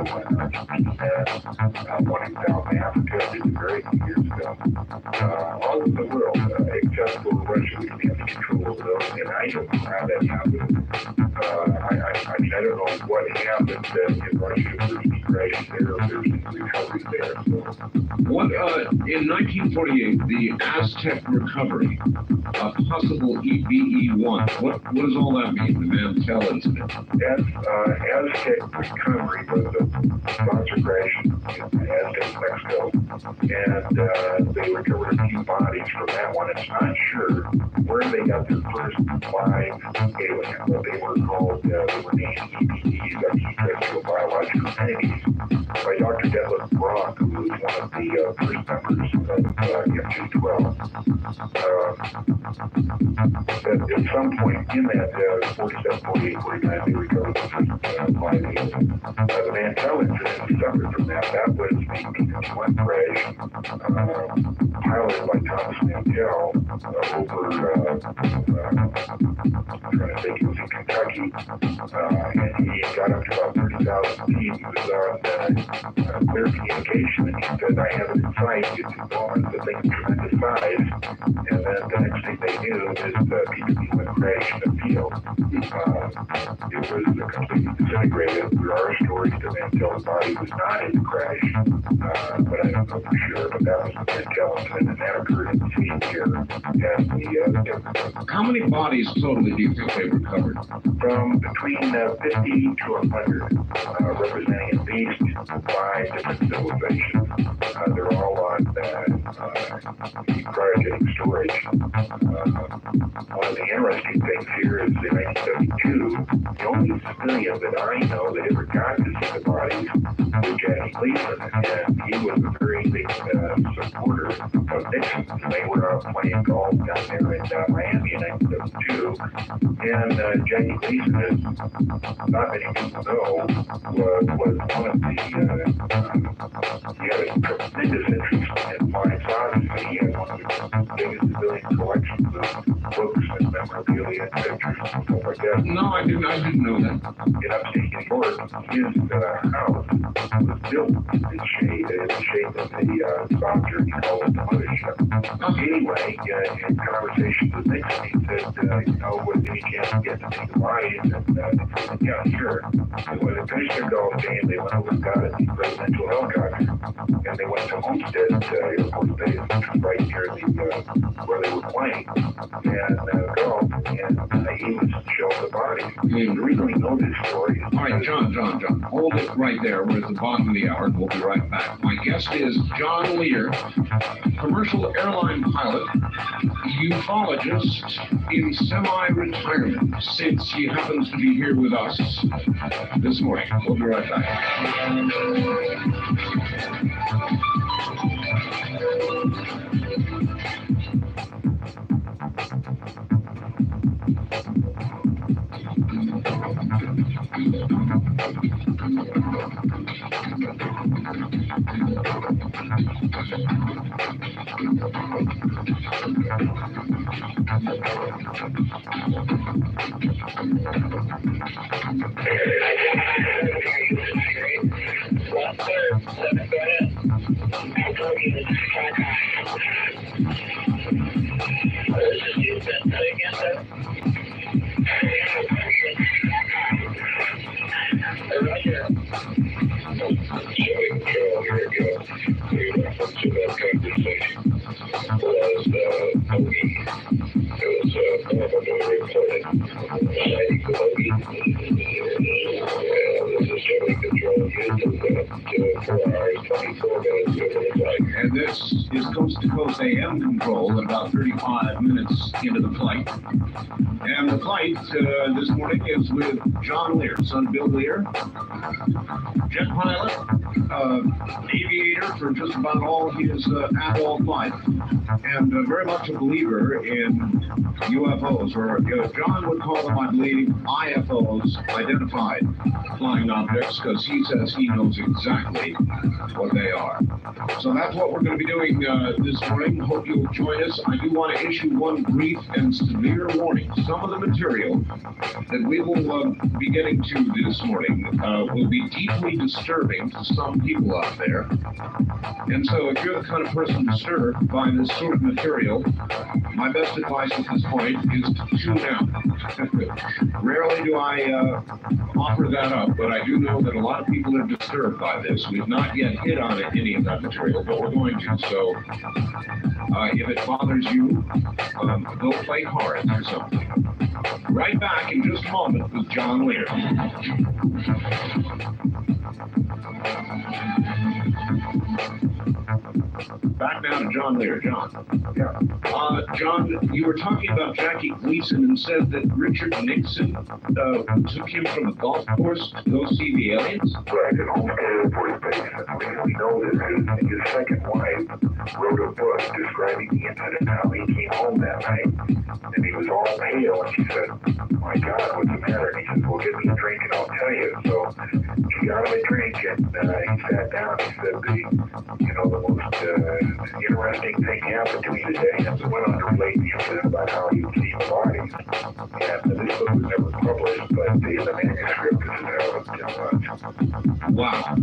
one in South Africa, did it very few years ago. All over the world, except for Russia, we have control over those, and I don't know how that happened. I don't know what happened in Russia versus Ukraine. There's recovery there. So. What, in 1948, the Aztec recovery, a possible EBE-1, what does all that mean, the Mantell incident? Aztec recovery was a sponsor crash in Aztec, Mexico, and they recovered a few bodies from that one. It's not sure where they got their first live alien, but they were called, they were named EBEs, extraterrestrial biological entities, by Dr. Detlef Brock, who was one of the first members of MJ-12. At some point in that 47, 48, 49, they recovered the first live alien. The Mantell incident suffered from that. That was the B-51 crash, piloted by Thomas Mantell over, I'm trying to think, it was in Kentucky, and he got up to about 30,000 feet. He was on clear communication, and he said, I have it in sight, it's enormous, the thing's tremendous size, and then the next thing they knew is the B-51 crash in the field. It was completely disintegrated. There are stories that Mantell's body was not in the crash, but I don't know for sure, but that was the Mantell incident, and that occurred in the same year as the How many bodies totally do you think they recovered? From between 50 to 100, representing at least 5 different civilizations. They're all on cryogenic storage. One of the interesting things here is in 1972, the only civilian that I know that ever got to see the bodies was Jackie Gleason, and he was a very big supporter of Nixon. They were playing golf down there in Miami in 1972, and Jackie Gleason, as not many people know, was one of the, he had a tremendous interest in flying saucers. He had one of the biggest civilian collections of books and memorabilia and pictures and stuff like that. No, I didn't know that. In upstate New York, his house was built in the shape of the saucer he called it the mothership. Anyway, in conversations with Nixon, he said, was any chance to get to see the bodies? And yeah, sure. And when they finished their golf game, they went over and got a presidential helicopter, and they went to Homestead Air Force Base, which was right near the where they were playing, and golf, and he was showing the bodies. The reason we know this story is... All right, John, hold it right there. We're at the bottom of the hour, and we'll be right back. My guest is John Lear, commercial airline pilot, ufologist in semi-retirement, since he happens to be here with us this morning. We'll be right back. Showing Carol here again. The reference to that conversation was Bogey. It was Barbara reported citing the Bogey. And this is showing Control Houston 4 hours, 24 minutes over the flight. And this is Coast to Coast AM control at about 35 minutes into the flight. And the flight this morning is with John Lear, son Bill Lear, jet pilot, aviator for just about all his AWOL life, and very much a believer in UFOs, or John would call them, I believe, IFOs, identified flying objects, because he says he knows exactly what they are. So that's what we're going to be doing this morning. Hope you'll join us. I do want to issue one brief and severe warning. Some of the material that we will be getting to this morning will be deeply disturbing to some people out there. And so if you're the kind of person disturbed by this sort of material, my best advice at this point is to tune out. Rarely do I offer that up, but I do know that a lot of people are disturbed by this. We've not yet hit on any of that material, but we're going to. So if it bothers you, go play cards or something. Right back in just a moment with John Lear. Back now to John Lear. John. Yeah. John, you were talking about Jackie Gleason and said that Richard Nixon took him from the golf course to go see the aliens? Right, at Homestead Air Force Base. And we know that his second wife wrote a book describing the incident, how he came home that night, and he was all pale, and she said, my God, what's the matter? And he said, well, get me a drink and I'll tell you. So she got him a drink, and he sat down. He said, the most interesting thing happened to me today, and so went on to relate the incident about how he would see the bodies. And this book was never published, but in the manuscript, this is how it was. Wow.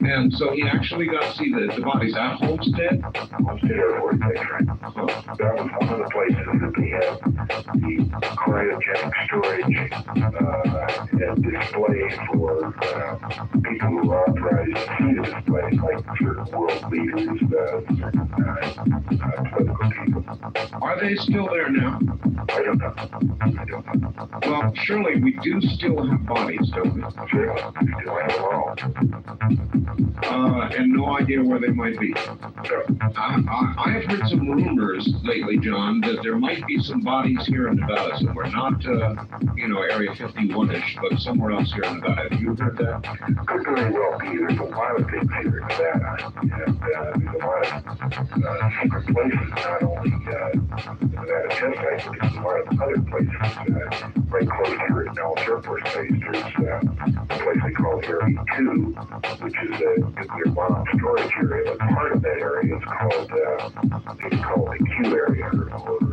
And so he actually got to see the bodies at Homestead? Homestead Air Force Base, right. So that was one of the places that they had the cryogenic storage and display for people who were authorized to see the displays, like certain world leaders, political people. Are they still there now? I don't know. Well, surely we do still have bodies, don't we? Sure, we still have them all. And no idea where they might be. Sure. I have heard some rumors lately, John, that there might be some bodies here in Nevada somewhere. Not, Area 51-ish, but somewhere else here in Nevada. Have you heard that? Could very well be. There's a lot of things here in Nevada. And there's a lot of secret places, not only Nevada test sites, but there's a lot of other places right close here at Nellis Air Force Base. There's a place they call Area 2, which is a nuclear bomb storage area, but part of that area is called, they call it the Q area, or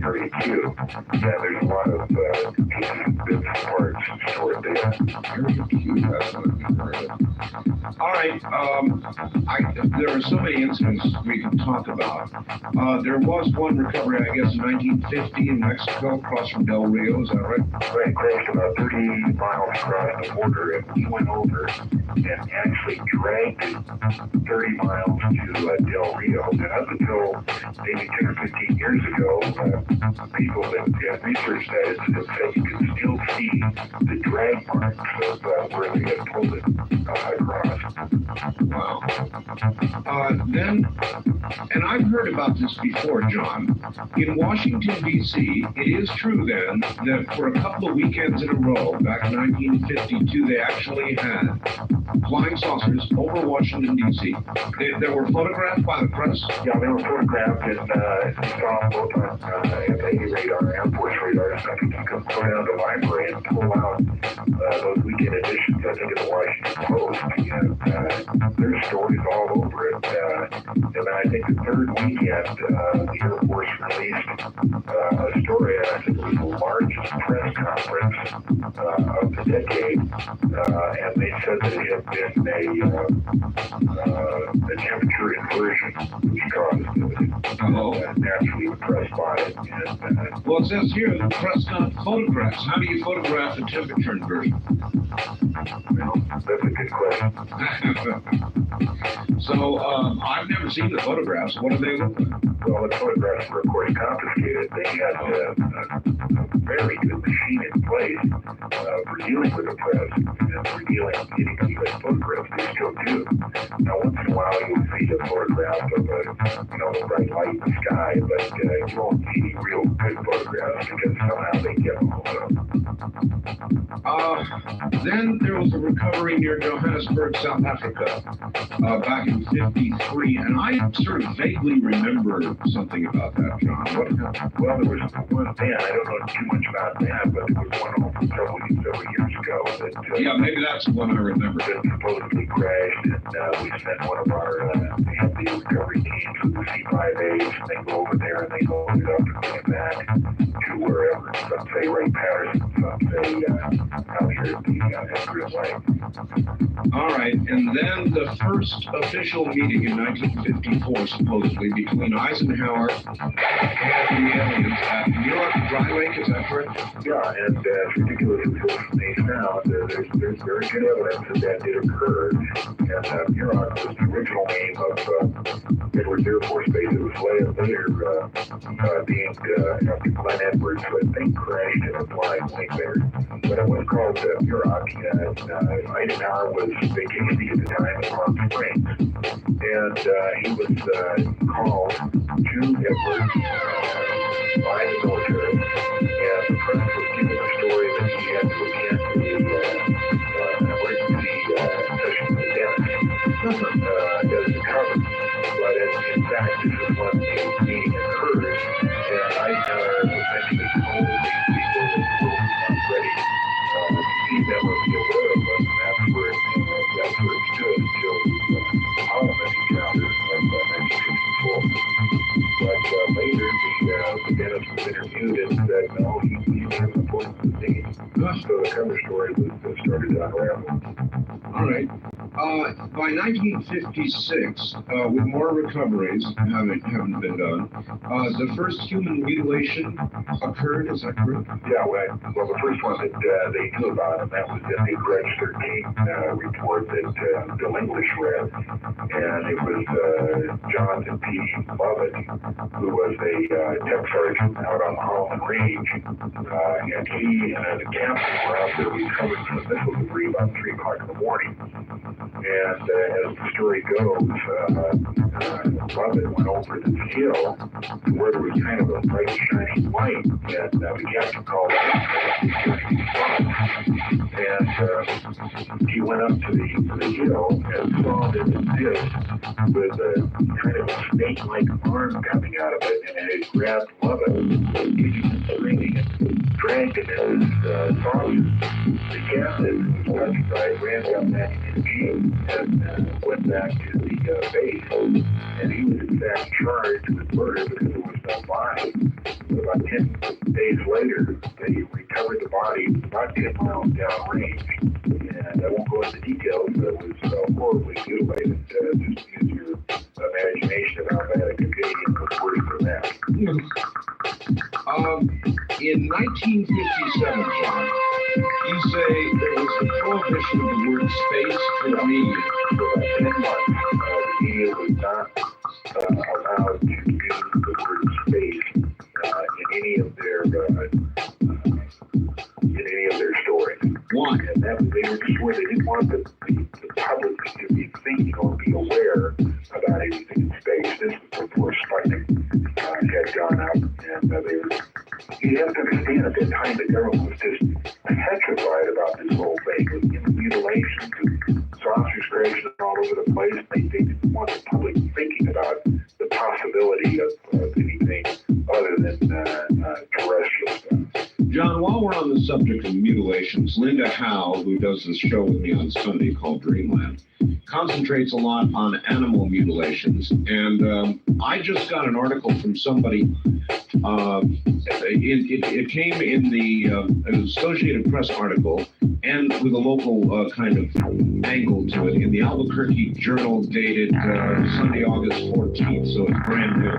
Area Q. Yeah, there's a lot of pieces and bits and parts stored there. Area Q, that's what I've heard of. All right, there are so many incidents we can talk about. There was one recovery, I guess, in 1950 in Mexico, across from Del Rio, is that right? Right, crashed about 30 miles across the border, and we went over and actually dragged it 30 miles to Del Rio. And up until maybe 10 or 15 years ago, people that had researched that said you could still see the drag marks of where they had pulled it across. Wow. And I've heard about this before, John. In Washington, D.C., it is true then that for a couple of weekends in a row, back in 1952, they actually had flying saucers over Washington, D.C. They were photographed by the press? Yeah, they were photographed and saw them both on FAA radar, Air Force radar. So I think you can go down to the library and pull out those weekend editions, I think, of the Washington Post. And there's stories all over it. And I think the third weekend, the Air Force released a story, and I think it was the largest press conference of the decade. And they said that it had been a temperature inversion, which caused Hello? Naturally impressed by it. And, well, it says here that press not photographs. How do you photograph a temperature inversion? well, that's a good question. So, I've never seen the photographs. What do they look like? Well, the photographs were, of course, confiscated. They had a very good machine in place for dealing with the press and for dealing with getting U.S. photographs. They still do. Now, once in a while, you'll see a photograph of a bright light in the sky, but you won't see any real good photographs because somehow they get them all up. Then there was a recovery near Johannesburg, South Africa, back in '53, and I sort of vaguely remember something about that, John. What happened? Well, there was one then, I don't know too much about that, but there was one over several years ago that... yeah, maybe that's one I remember. That supposedly crashed, and we sent one of our the recovery teams with the C5As, and they go over there and they load it up and bring it back to wherever. Some say Ray Patterson, some say out here at the Edgar Lake. All right, and then the first official meeting in 1954, supposedly, between Eisenhower and the aliens at Muroc Dry Lake, is that correct? Yeah, and as ridiculous as this may sound, there's very good evidence that did occur. And Muroc was the original name of Edwards Air Force Base. It was later being after Glenn Edwards, who I think crashed in a flying wing there. But it was called Muroc. Eisenhower was vacationing at the time in Palm Springs, and he was called to Edwards by the military, and the press was given a story that he had to attend an emergency session with Dennis as a cover. But in fact, this is when the meeting occurred, and Eisenhower essentially told these people that the world was not ready to see them or be aware of them, and that's where it stood until the Parliament encounter of 1954. But later, the Dennis was interviewed and said, no, he's not important to the scene. So the cover story was started to unravel. All right. By 1956, with more recoveries haven't been done, the first human mutilation occurred, is that correct? Yeah, well, the first one that they knew about, and that was in the Grudge 13 report that Bill English read, and it was Jonathan P. Lovett, who was a tech sergeant out on the Harlem Range, and he and the captain were out there recovered from the missile debris about 3 o'clock in the morning. And as the story goes, Lovett went over to the hill where there was kind of a bright shining light, and the captain called out, and he went up to the hill and saw that this with a kind of a snake-like arm coming out of it, and it grabbed Lovett, kicking and screaming and dragged him in his saucer. The captain, who was touched ran down back in his jeep and went back to the base, and he was in fact charged with murder because there was no body. But about 10 days later, they recovered the body about 10 miles downrange, and I won't go into details, but it was horribly mutilated. Just use your imagination about that. It could be worse than that. In 1957, John, you say there was a prohibition of the word space in the media. For about 10 months, the media was not allowed to use the word space in any of their stories. Why? And that was, they were just where they didn't want the public to be thinking or be aware about anything in space. This was before Sputnik had gone up, and they were. You have to understand, at that time, the government was just petrified about this whole thing, with mutilations and saucers crashing all over the place. They didn't want the public thinking about the possibility of anything other than terrestrial stuff. John, while we're on the subject of mutilations, Linda Howe, who does this show with me on Sunday called Dreamland, concentrates a lot on animal mutilations. And I just got an article from somebody. It came in the Associated Press article and with a local kind of angle to it in the Albuquerque Journal dated Sunday, August 14th, so it's brand new.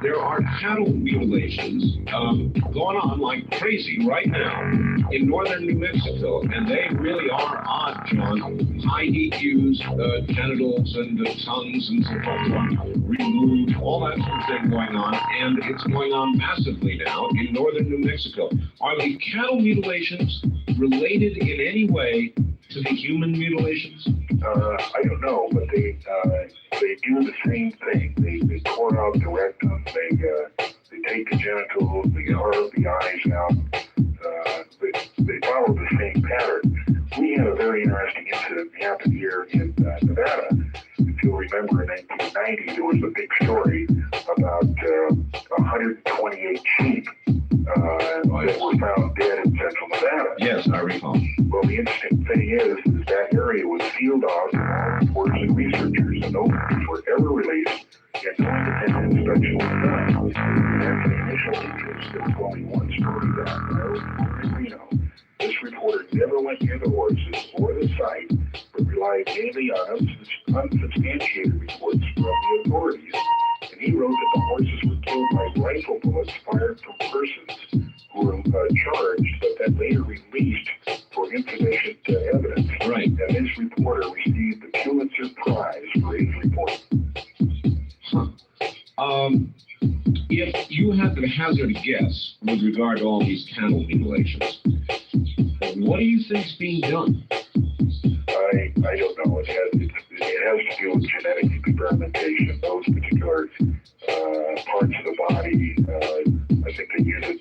There are cattle mutilations going on like crazy right now in northern New Mexico, and they really are odd, John. High EQs, genitals and tongues and so forth removed, all that sort of thing going on, and it's going on massively now in northern New Mexico. Are the cattle mutilations related in any way to the human mutilations? I don't know, but they do the same thing. They core out the rectum. They take the genitals. They carve the eyes out. They follow the same pattern. We had a very interesting incident happen here in Nevada. If you'll remember, in 1990, there was a big story about 128 sheep that were found dead in central Nevada. Yes, I recall. Well, the interesting thing is that area was sealed off to reporters and researchers, and no pictures were ever released, yet no independent inspection was done. After the initial interest, there was only one story down there in Reno. This reporter never went near the horses or the site, but relied mainly on unsubstantiated reports from the authorities. And he wrote that the horses were killed by rifle bullets fired from persons who were charged, but then later released for insufficient evidence. Right. And this reporter received the Pulitzer Prize for his report. If you had to hazard a guess with regard to all these cattle mutilations, what do you think's being done? I don't know. It has to do with genetic experimentation. Those particular parts of the body, I think they use it,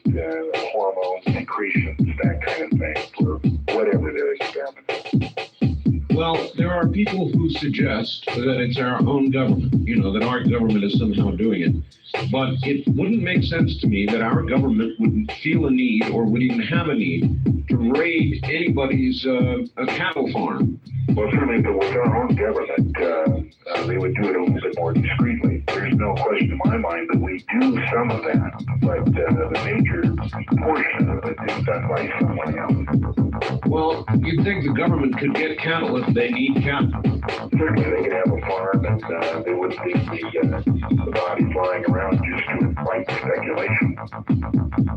hormone secretions, that kind of thing, for whatever they're experimenting. Well, there are people who suggest that it's our own government, that our government is somehow doing it. But it wouldn't make sense to me that our government wouldn't feel a need or would even have a need to raid anybody's cattle farm. Well, certainly if it was our own government, they would do it a little bit more discreetly. There's no question in my mind that we do some of that, but the major portion of it is done by someone else. Well, you'd think the government could get cattle if they need cattle. Certainly they could have a farm and they wouldn't leave the bodies lying around just to invite speculation.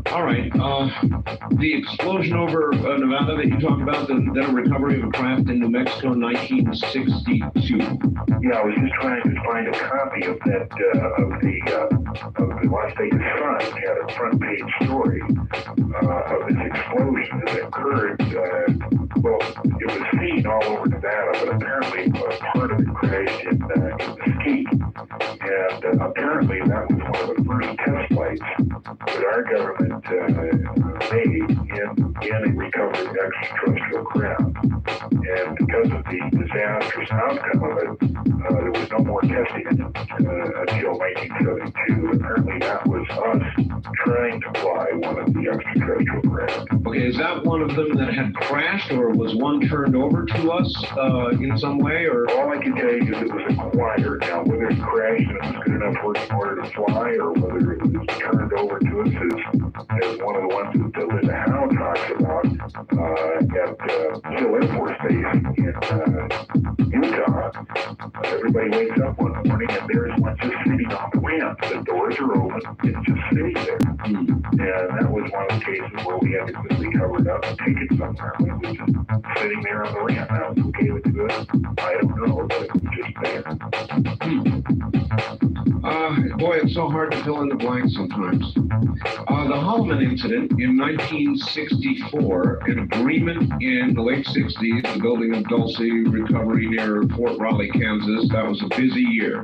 All right. The explosion over Nevada that you talked about, then a recovery of a craft in New Mexico in 1962. Yeah, I was just trying to find a copy of that, of the Las Vegas Sun. It had a front page story of this explosion that occurred. Well, it was seen all over Nevada, but apparently part of it crashed in Mesquite. And apparently that was one of the first test flights that our government made in a recovered extraterrestrial craft. And because of the disastrous outcome of it, there was no more testing until 1972. Apparently that was us trying to fly one of the extraterrestrial craft. Okay, is that one of them that had crashed, or was one turned over to us in some way? Or all I can tell you is it was acquired. Now, whether it crashed and it was good enough for it in order to fly, or whether it was turned over to us as one of the ones that Linda Howe talks about at Hill Air Force Base in Utah. Everybody wakes up one morning and there's one just sitting on the ramp. The doors are open. It's just sitting there. And that was one of the cases where we had to quickly cover it up and take it somewhere. It was just sitting there on the ramp. Now, it's okay with it. I don't know, but it was just there. Boy, it's so hard to fill in the blanks sometimes. The Holloman incident in 1964, an agreement in the late 60s, the building of Dulce recovery near Fort Raleigh, Kansas. That was a busy year.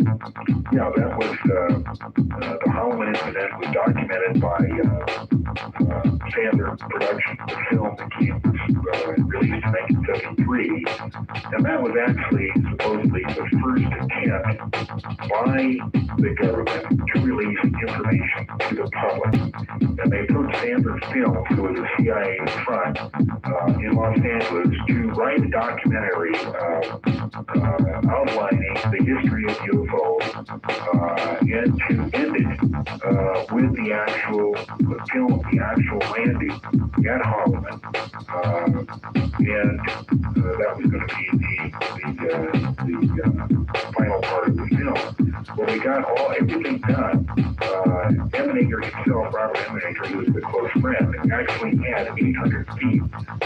Yeah, that was the Holloman incident was documented by Sandler Productions, the film that came released in 1973, and that was actually supposedly the first attempt by the government to release information to the public. And they put Sanford Films, who was a CIA front in Los Angeles, to write a documentary outlining the history of UFOs and to end it with the actual film, the actual landing at Holloman. And that was going to be the final part of the film. Well, we got everything done. Eminator himself, Robert Eminator, who was the close friend, actually had 800 feet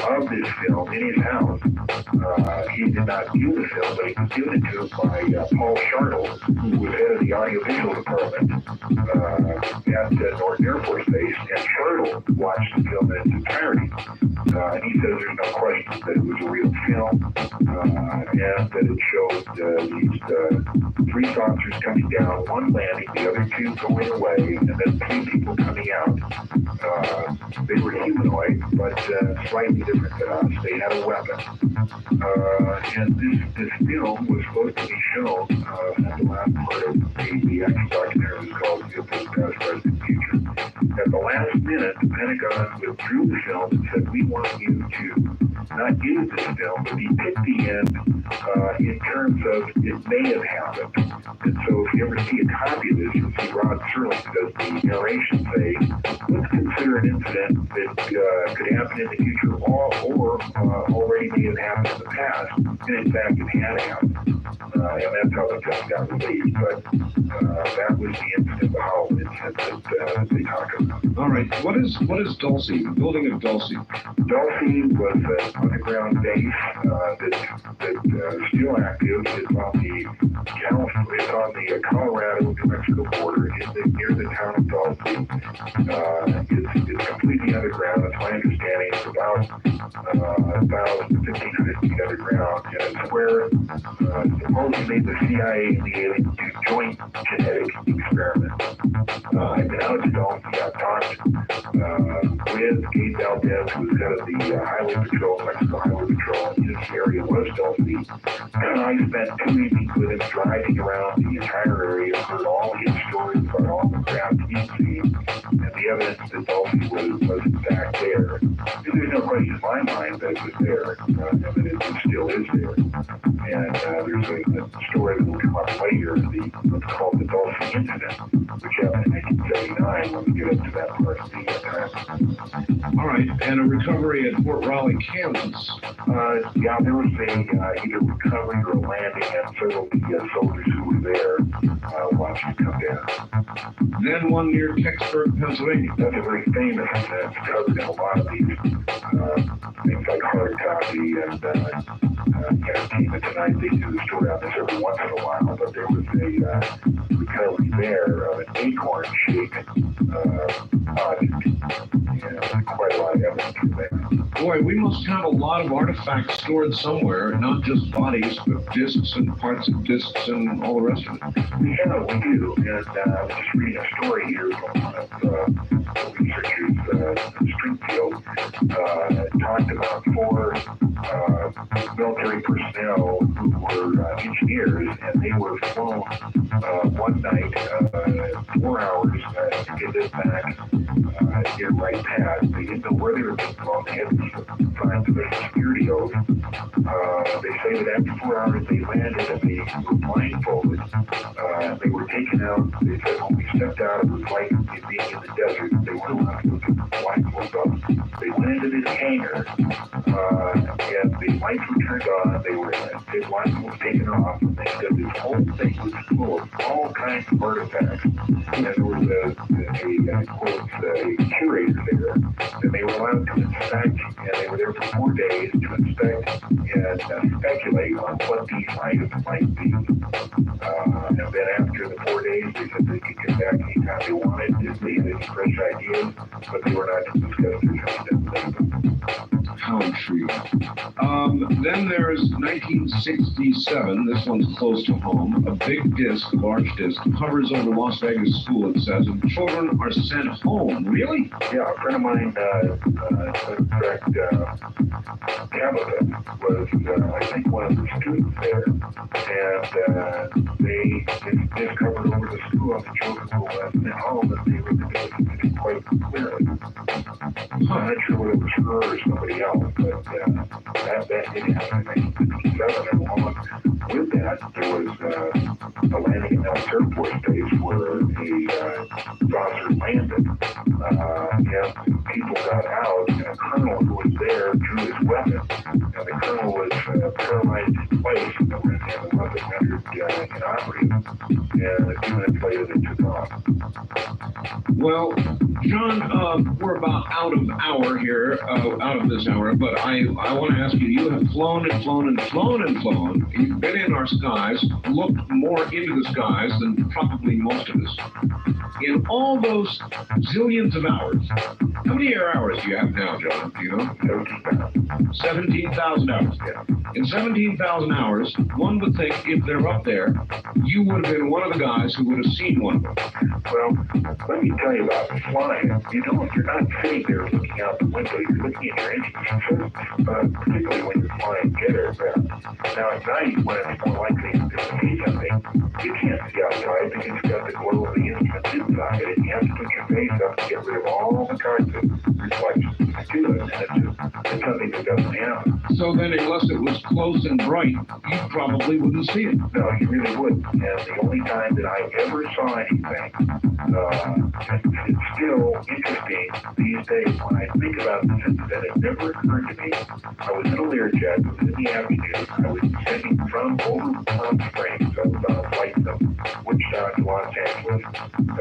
of this film in his house. He did not view the film, but he was given it to him by Paul Shartle, who was head of the audiovisual department at Norton Air Force Base, and Shartle watched the film in its entirety. And he says there's no question that it was a real film, and that it showed these three saucers coming down, one landing, the other two going away, and then three people coming out. They were humanoid, but slightly different than us. They had a weapon. And this film was supposed to be shown at the last part of the actual documentary was called UFOs Past, Present, and Future. At the last minute, the Pentagon withdrew the film and said, we want you to not use this film, but depict the end in terms of it may have happened. And so if you ever see a copy of this, you'll see Rod Serling does the narration say, let's consider an incident that could happen in the future or already may have happened in the past. And in fact, it had happened. And that's how the film got released. But that was the incident, the Holloman incident that they talk about. All right. What is Dulce, the building of Dulce? Dulce was an underground base that's still active. It's on the Colorado-New Mexico border, near the town of Dulce. It's completely underground. It's my understanding it's about 1,000 to 1,500 feet underground, and it's where supposedly the CIA and the aliens do joint genetic experiments. I've been out to Dulce. I've talked with Gabe Valdez, who was head of the Highway Patrol, Mexico Highway Patrol, and his area was Dulce. And I spent 2 evenings with him driving around the entire area, heard all his stories about all the craft he'd seen, and the evidence that Dulce was in fact there. And there's no question in my mind that it was there, and that it still is there. And there's a story that will come up later, what's called the Dulce incident, which happened in 1979 when we get up to that part of the time. All right, and a recovery at Fort Raleigh, Kansas. Yeah, there was either recovery or a landing, and several of the soldiers who were there watched it come down. Then one near Kecksburg, Pennsylvania. That's a very famous event. It's covered in a lot of these things like Hard Copy and Entertainment Tonight. They do a story on this every once in a while, but there was a recovery there of an acorn-shaped object. And quite a lot of evidence there. Boy, we must have a lot of artifacts stored somewhere, not just bodies, but discs and parts of discs and all the rest of it. Yeah, we do. And I was just reading a story here from one of the researchers in Springfield. Talked about 4 military personnel who were engineers, and they were flown one night, 4 hours to get this back near Wright Pass. They didn't know where they were being flown. They had to sign special security oath. They say that after 4 hours they landed and they were blindfolded. They were taken out. They said when we stepped out, it was like being in the desert. They weren't allowed to put the blindfolds on. They went into this hangar, and the lights were turned on. The blindfolds taken off, and they said this whole thing was full of all kinds of artifacts. And there was a curator there, and they were allowed to inspect, and they were there for 4 days to inspect and speculate on what these items might be. And then after the 4 days, they said they could get back anytime they wanted if they had any fresh ideas, but they were not to discuss their how intriguing. Then there's 1967. This one's close to home. A big disc, a large disc, hovers over Las Vegas school, it says, and children are sent home. Really? Yeah, a friend of mine, in fact, Tabitha was, I think, one of the students there, and they just covered over the school, and the children were sent home, and they were able to see quite clearly. I'm not sure whether it was her or somebody else, but that did happen in 1967, and along with that, there was a landing at Nellis Air Force Base where a saucer landed, and people got out, and a colonel who was there drew his weapon, and the colonel was paralyzed in place, and the weapon rendered inoperative, and a few minutes later they took off. Well, John, we're about out of this hour, but I want to ask you, you have flown and flown and flown and flown. You've been in our skies, looked more into the skies than probably most of us. In all those zillions of hours, how many air hours do you have now, John? Do you know? 17,000 hours. Yeah. In 17,000 hours, one would think if they're up there, you would have been one of the guys who would have seen one of them. Well, let me tell you about flying. You're not sitting there looking out the window. You're looking at your engines, particularly when you're flying jet aircraft. Now, at night, when it's more likely to see something, you can't see outside because you've got the glow of the instruments inside, and you have to put your face up to get rid of all the kinds of reflections to it, and it's something that doesn't happen. So then, unless it was close and bright, you probably wouldn't see it. No, you really wouldn't. And the only time that I ever saw anything, it's still interesting these days when I think about this incident. It never occurred to me. I was in a Learjet, it was in the afternoon. I was descending from over Palm Springs. I was on a flight from Wichita to Los Angeles. I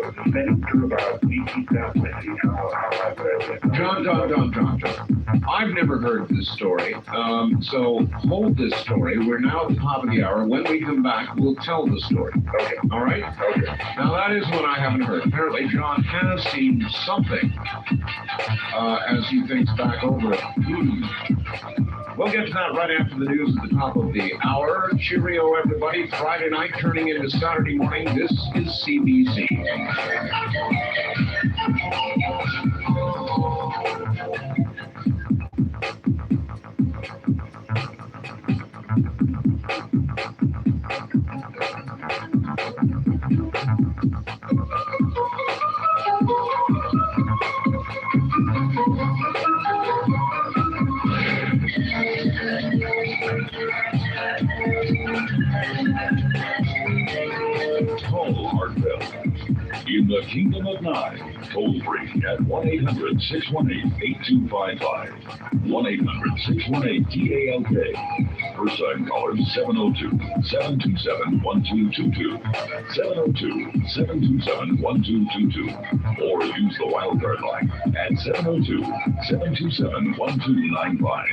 was descending through about 18,000 feet. How high would I have been? John. I've never heard this story, so hold this story. We're now at the top of the hour. When we come back, we'll tell the story. Okay. All right? Okay. Now, that is one I haven't heard. Apparently, John has seen something as he thinks back over it. We'll get to that right after the news at the top of the hour. Cheerio, everybody. Friday night turning into Saturday morning. This is CBC. In the Kingdom of Nine, toll free at 1-800-618-8255. 1-800-618-TALK. First time callers 702-727-1222. 702-727-1222. Or use the wildcard line at 702-727-1295.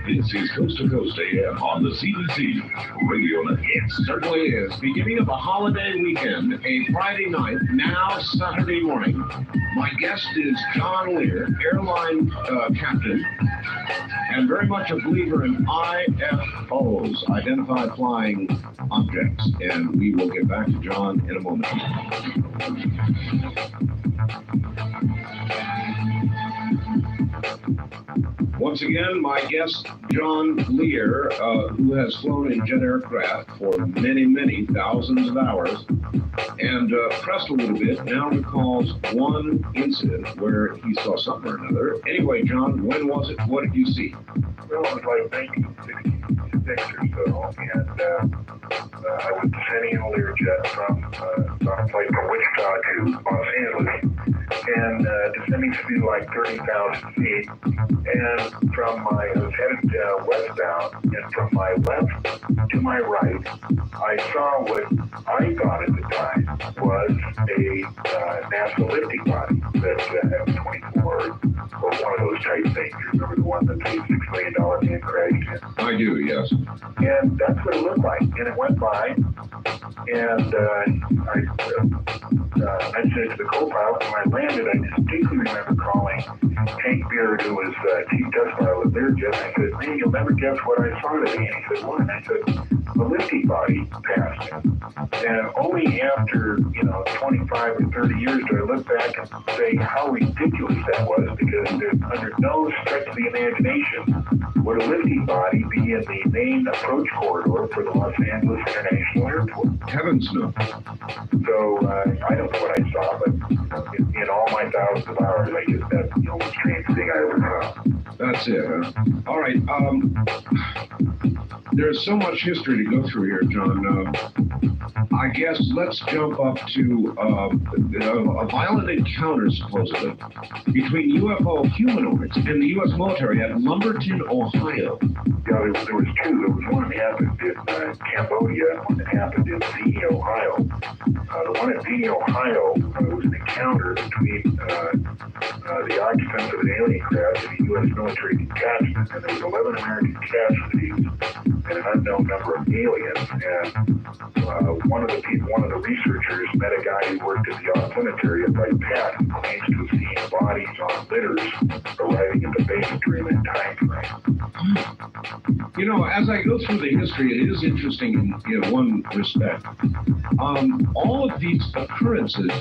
This is Coast to Coast AM on the CBC Radio Network. It certainly is. Beginning of a holiday weekend, a Friday night, now Saturday morning. My guest is John Lear, airline captain, and very much a believer in IFOs, Identified Flying Objects. And we will get back to John in a moment. Once again, my guest, John Lear, who has flown in jet aircraft for many, many thousands of hours, and pressed a little bit, now recalls one incident where he saw something or another. Anyway, John, when was it? What did you see? Well, it was like 1966 or so, and I was descending in a Learjet from a flight from Wichita to Los Angeles, and descending speed like 30,000 feet, and I was headed westbound, and from my left to my right, I saw what I thought at the time was a NASA lifting body that had 24 or one of those type things. You remember the one that the $6 million man crashed in? I do, yes. And that's what it looked like. And it went by, and I mentioned it to the co-pilot. When I landed, I distinctly remember calling Hank Beard, who was chief test pilot at Learjet. I said, man, you'll never guess what I saw today. And he said, what? And I said, a lifting body passed me. And only after, 25 or 30 years do I look back and say how ridiculous that was, because under no stretch of the imagination would a lifting body be in the main approach corridor for the Los Angeles International Airport. Heavens no. So I don't know what I saw, but in all my thousands of hours, I guess that's the only strange thing I ever saw. That's it, huh? All right. There's so much history to go through here, John. I guess let's jump up to a violent encounter, supposedly, between UFO humanoids and the U.S. military at Lumberton, Ohio. Yeah, there was two. There was one that happened in Cambodia and one that happened in Sydney, Ohio. The one in Sydney, Ohio was an encounter between the occupants of an alien craft and a U.S. military detachment, and there was 11 American casualties and an unknown number of aliens. And one of the researchers met a guy who worked at the Odd Cemetery at Wright Pat, who claims to have seen bodies on litters arriving at the base during that time frame. As I go through the history, it is interesting in one respect. All of these occurrences,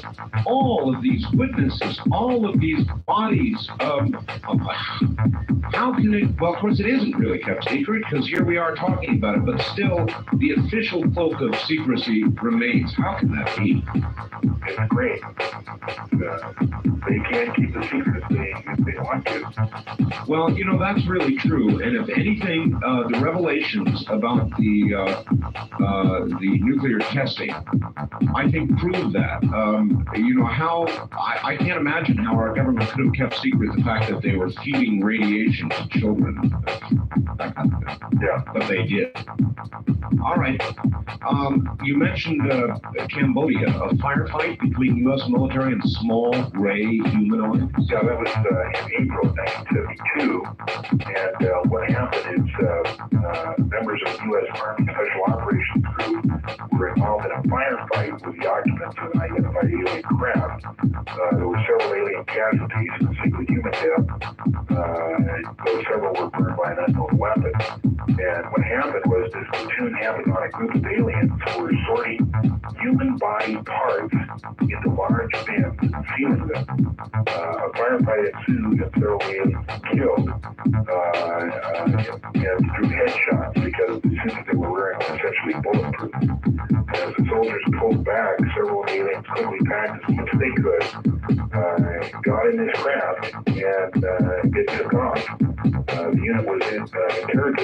all of these witnesses, all of these bodies, how can it, well, of course it isn't really kept secret, because here we are talking about it, but still the official cloak of secrecy remains. How can that be? It's great. They can't keep the secret if they want to. Well, that's really true. And if anything, the revelations about the nuclear testing, I think, prove that. How I can't imagine how our government could have kept secret the fact that they were feeding radiation to children. Yeah, but they did. All right. You mentioned Cambodia, a firefight between U.S. military and small gray humanoids. Yeah, that was in April 1972. And what happened is members of the U.S. Army Special Operations Group were involved in a firefight with the occupants of an identified alien craft. There were several alien casualties and a single human death, though several were burned by an unknown weapon. And what happened was this platoon happened on a group of aliens who were sorting human body parts into large bins and sealing them. A firefight ensued and several aliens were killed and through headshots because the suits they were wearing were essentially bulletproof. As the soldiers pulled back, several aliens quickly packed as much as they could, got in this craft, and it took off. The unit was interrogated